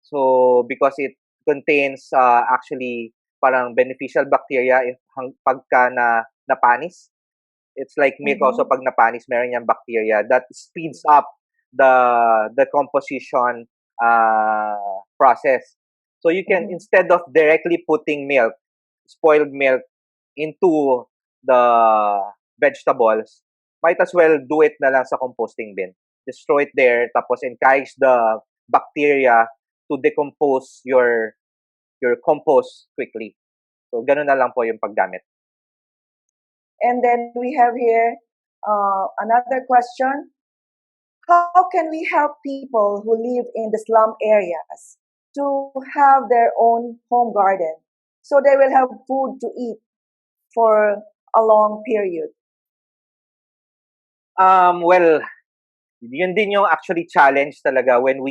S2: So, because it contains actually parang beneficial bacteria if pagka napanis. It's like milk also pag napanis, meron yung bacteria that speeds up the composition process. So you can, instead of directly putting milk, spoiled milk, into the vegetables, might as well do it na lang sa composting bin. Just throw it there, tapos encourage the bacteria to decompose your compost quickly. So, ganun na lang po yung paggamit.
S1: And then we have here another question. How can we help people who live in the slum areas to have their own home garden so they will have food to eat for a long period?
S2: Well, yun din yung actually challenge talaga when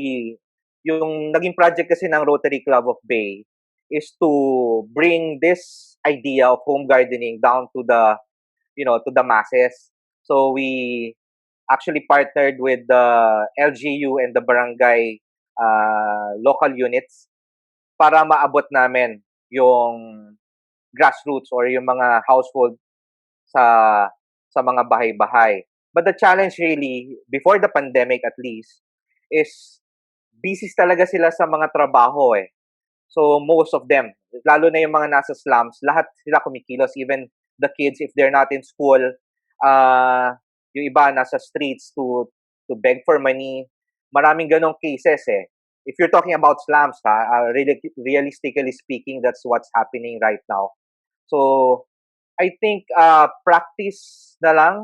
S2: yung naging project kasi ng Rotary Club of Bay is to bring this idea of home gardening down to the masses. So we actually partnered with the LGU and the barangay local units para maabot namin yung grassroots or yung mga household sa mga bahay-bahay. But the challenge really, before the pandemic at least, is busy talaga sila sa mga trabaho eh. So most of them, lalo na yung mga nasa slums, lahat sila kumikilos, even the kids if they're not in school, yung iba nasa streets to beg for money. Maraming ganong cases eh. If you're talking about slums, really, realistically speaking, that's what's happening right now. So I think practice na lang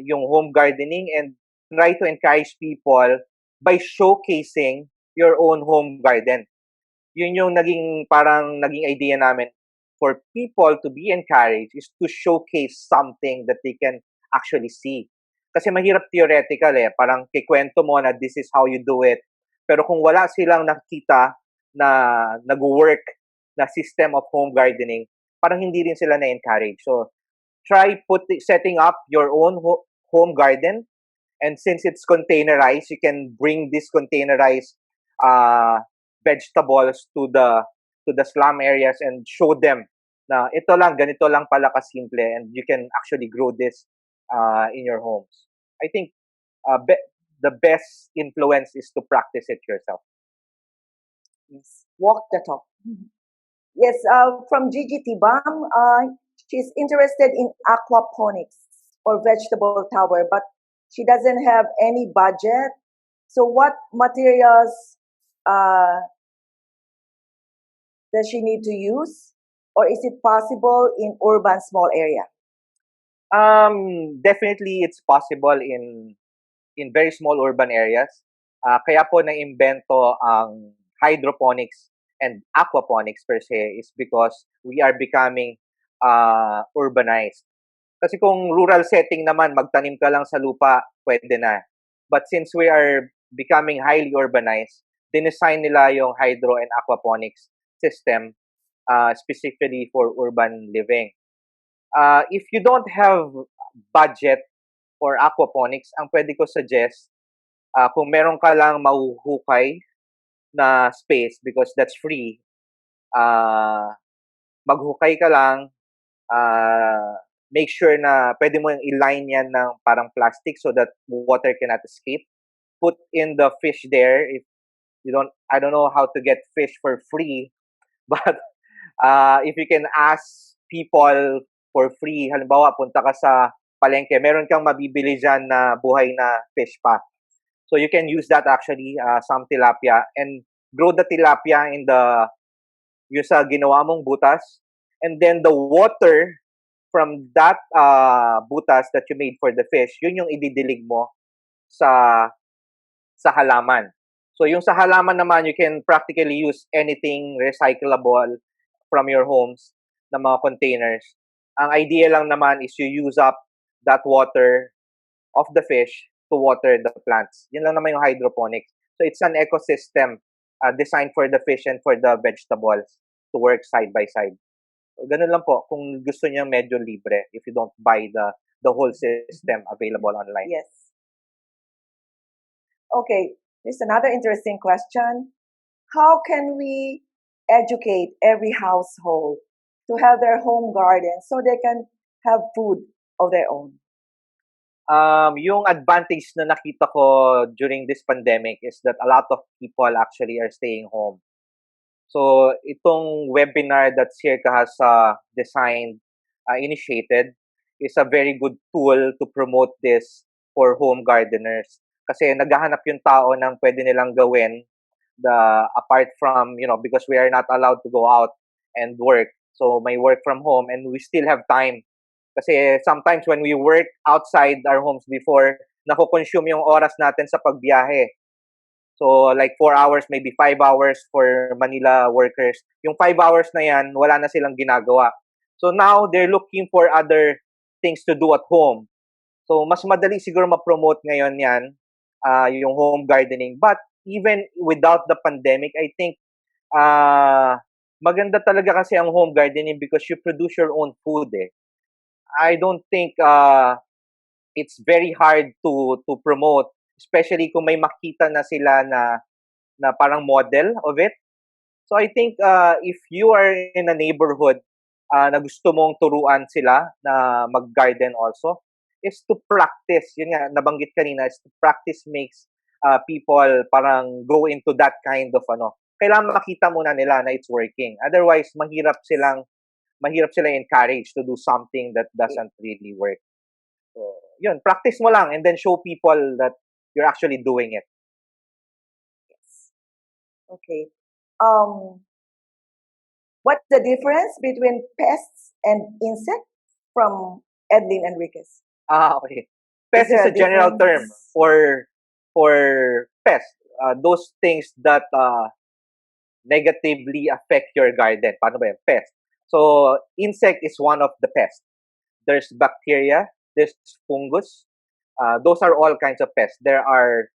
S2: yung home gardening and try to encourage people by showcasing your own home garden. Yun yung naging idea namin for people to be encouraged is to showcase something that they can actually see. Kasi mahirap theoretical eh, parang kikwento mo na this is how you do it. Pero kung wala silang nakita na nag-work na system of home gardening, parang hindi rin sila na-encourage. So, try setting up your own home garden. And since it's containerized, you can bring this containerized vegetables to the slum areas and show them na ito lang, ganito lang pala kasimple and you can actually grow this in your homes. I think the best influence is to practice it yourself.
S1: Yes. Walk the talk. Yes, from Gigi Tibam, she's interested in aquaponics or vegetable tower, but she doesn't have any budget. So what materials does she need to use? Or is it possible in urban small area?
S2: Definitely it's possible in very small urban areas. Kaya po na-invento ang hydroponics and aquaponics per se is because we are becoming urbanized. Kasi kung rural setting naman, magtanim ka lang sa lupa, pwede na. But since we are becoming highly urbanized, dinesign nila yung hydro and aquaponics system specifically for urban living. If you don't have budget for aquaponics, ang pwede ko suggest, kung meron ka lang mahuhukay na space because that's free, maghukay ka lang, make sure na pwede mo i-line yan ng parang plastic so that water cannot escape. Put in the fish there. If you don't, I don't know how to get fish for free, but if you can ask people for free, halimbawa punta ka sa palengke, meron kang mabibili dyan na buhay na fish pa. So you can use that actually, some tilapia, and grow the tilapia in yung sa ginawa mong butas, and then the water from that butas that you made for the fish, yun yung ididilig mo sa halaman. So yung sa halaman naman, you can practically use anything recyclable from your homes na mga containers. Ang idea lang naman is you use up that water of the fish to water the plants. Yun lang naman yung hydroponics. So it's an ecosystem designed for the fish and for the vegetables to work side by side. So, ganun lang po kung gusto niyo medyo libre if you don't buy the whole system available online.
S1: Yes. Okay, here's another interesting question. How can we educate every household to have their home garden so they can have food of their own?
S2: Yung advantage na nakita ko during this pandemic is that a lot of people actually are staying home. So itong webinar that SEARCA has designed, initiated, is a very good tool to promote this for home gardeners. Kasi naghahanap yung tao ng pwede nilang gawin apart from, because we are not allowed to go out and work. So may work from home and we still have time. Kasi sometimes when we work outside our homes before, nako-consume yung oras natin sa pagbiyahe. So like 4 hours, maybe 5 hours for Manila workers. Yung 5 hours na yan, wala na silang ginagawa. So now they're looking for other things to do at home. So mas madali siguro ma-promote ngayon yan, yung home gardening. But even without the pandemic, I think maganda talaga kasi ang home gardening because you produce your own food eh. I don't think it's very hard to promote, especially kung may makita na sila na parang model of it. So I think if you are in a neighborhood na gusto mong turuan sila na mag-garden also, is to practice. Yun nga, nabanggit kanina, is to practice makes people parang go into that kind of kailangan makita muna nila na it's working. Otherwise, mahirap sila encourage to do something that doesn't really work. So, yun, practice mo lang and then show people that you're actually doing it.
S1: Yes. Okay. What's the difference between pests and insects from Edlin Enriquez?
S2: Okay. Pest is
S1: there
S2: a
S1: a
S2: general term
S1: difference?
S2: for pest. Those things that negatively affect your garden. Paano ba yun? Pest. So, insect is one of the pests. There's bacteria, there's fungus. Those are all kinds of pests. There are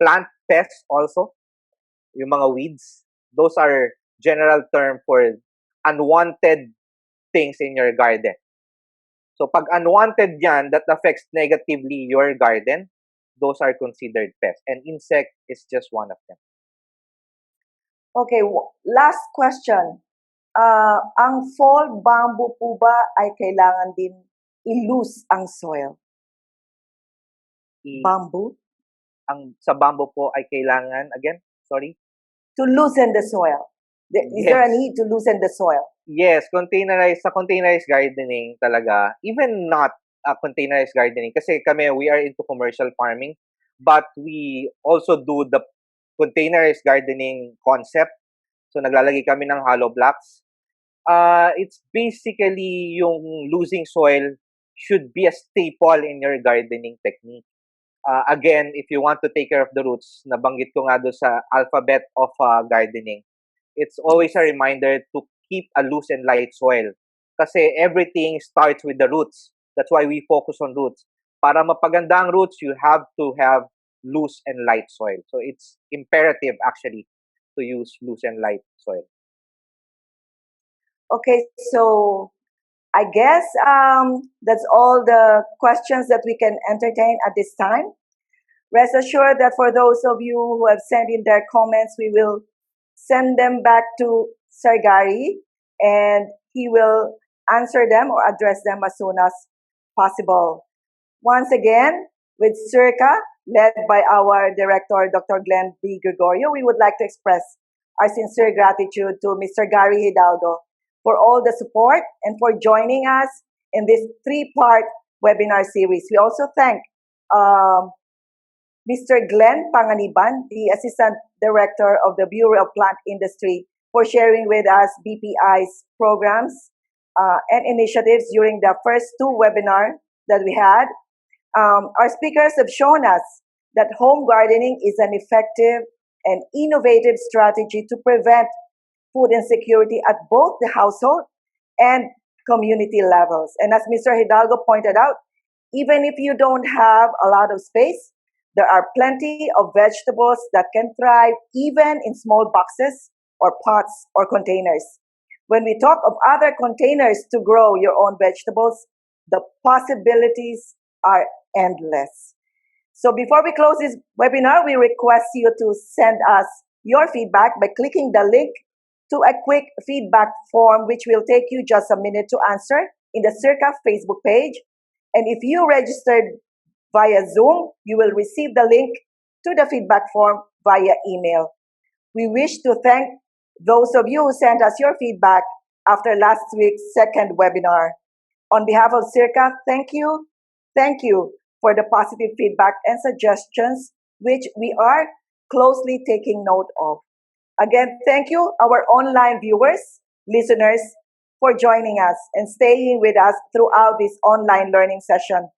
S2: plant pests also, yung mga weeds. Those are general term for unwanted things in your garden. So, pag unwanted yan, that affects negatively your garden, those are considered pests. And insect is just one of them.
S1: Okay, last question. Ang fall bamboo po ba ay kailangan din i-loose ang soil? Bamboo?
S2: Sa bamboo po ay kailangan, again, sorry?
S1: To loosen the soil. Is there a need to loosen the soil?
S2: Yes, sa containerized gardening talaga, even not containerized gardening, kasi kami, we are into commercial farming, but we also do the containerized gardening concept. So, naglalagay kami ng hollow blocks. It's basically yung losing soil should be a staple in your gardening technique. Again, if you want to take care of the roots, nabanggit ko nga doon sa alphabet of gardening, it's always a reminder to keep a loose and light soil. Kasi everything starts with the roots. That's why we focus on roots. Para mapaganda ang roots, you have to have loose and light soil. So it's imperative actually to use loose and light soil.
S1: Okay, so I guess that's all the questions that we can entertain at this time. Rest assured that for those of you who have sent in their comments, we will send them back to Sir Garry and he will answer them or address them as soon as possible. Once again, with SEARCA, led by our director, Dr. Glenn B. Gregorio, we would like to express our sincere gratitude to Mr. Garry Hidalgo for all the support and for joining us in this 3-part webinar series. We also thank Mr. Glenn Panganiban, the Assistant Director of the Bureau of Plant Industry, for sharing with us BPI's programs and initiatives during the first 2 webinars that we had. Our speakers have shown us that home gardening is an effective and innovative strategy to prevent food insecurity at both the household and community levels. And as Mr. Hidalgo pointed out, even if you don't have a lot of space, there are plenty of vegetables that can thrive even in small boxes or pots or containers. When we talk of other containers to grow your own vegetables, the possibilities are endless. So before we close this webinar, we request you to send us your feedback by clicking the link to a quick feedback form, which will take you just a minute to answer in the SEARCA Facebook page. And if you registered via Zoom, you will receive the link to the feedback form via email. We wish to thank those of you who sent us your feedback after last week's second webinar. On behalf of SEARCA, thank you for the positive feedback and suggestions, which we are closely taking note of. Again, thank you, our online viewers, listeners, for joining us and staying with us throughout this online learning session.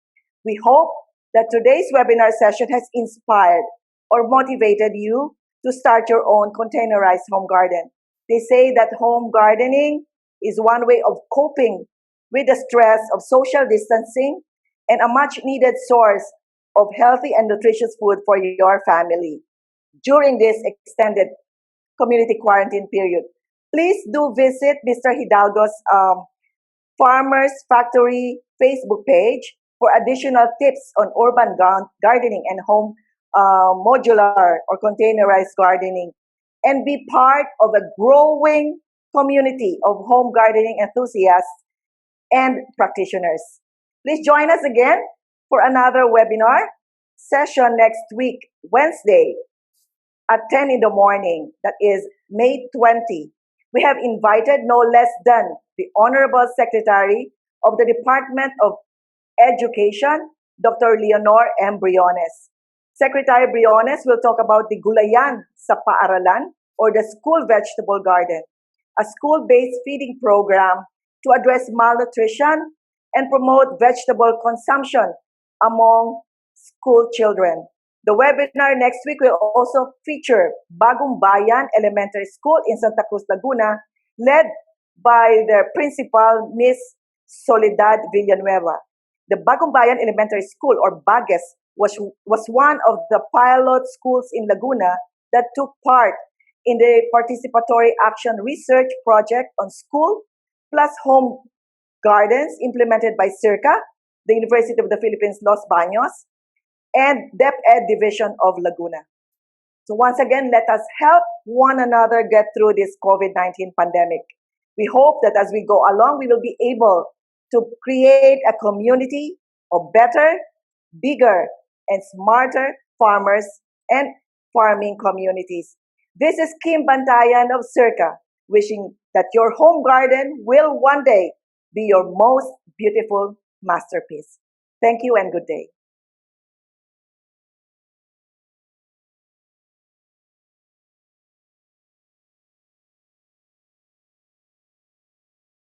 S1: We hope that today's webinar session has inspired or motivated you to start your own containerized home garden. They say that home gardening is one way of coping with the stress of social distancing and a much needed source of healthy and nutritious food for your family during this extended community quarantine period. Please do visit Mr. Hidalgo's Farmers Factory Facebook page for additional tips on urban gardening and home modular or containerized gardening, and be part of a growing community of home gardening enthusiasts and practitioners. Please join us again for another webinar session next week, Wednesday at 10 in the morning. That is May 20. We have invited no less than the Honorable Secretary of the Department of Education, Dr. Leonor M. Briones. Secretary Briones will talk about the Gulayan sa Paaralan or the School Vegetable Garden, a school-based feeding program to address malnutrition and promote vegetable consumption among school children. The webinar next week will also feature Bagong Bayan Elementary School in Santa Cruz, Laguna, led by their principal, Miss Soledad Villanueva. The Bagong Bayan Elementary School, or BAGES, was one of the pilot schools in Laguna that took part in the Participatory Action Research Project on School plus Home Gardens implemented by SEARCA, the University of the Philippines, Los Baños, and DepEd Division of Laguna. So once again, let us help one another get through this COVID-19 pandemic. We hope that as we go along, we will be able to create a community of better, bigger, and smarter farmers and farming communities. This is Kim Bantayan of SEARCA, wishing that your home garden will one day be your most beautiful masterpiece. Thank you and good day.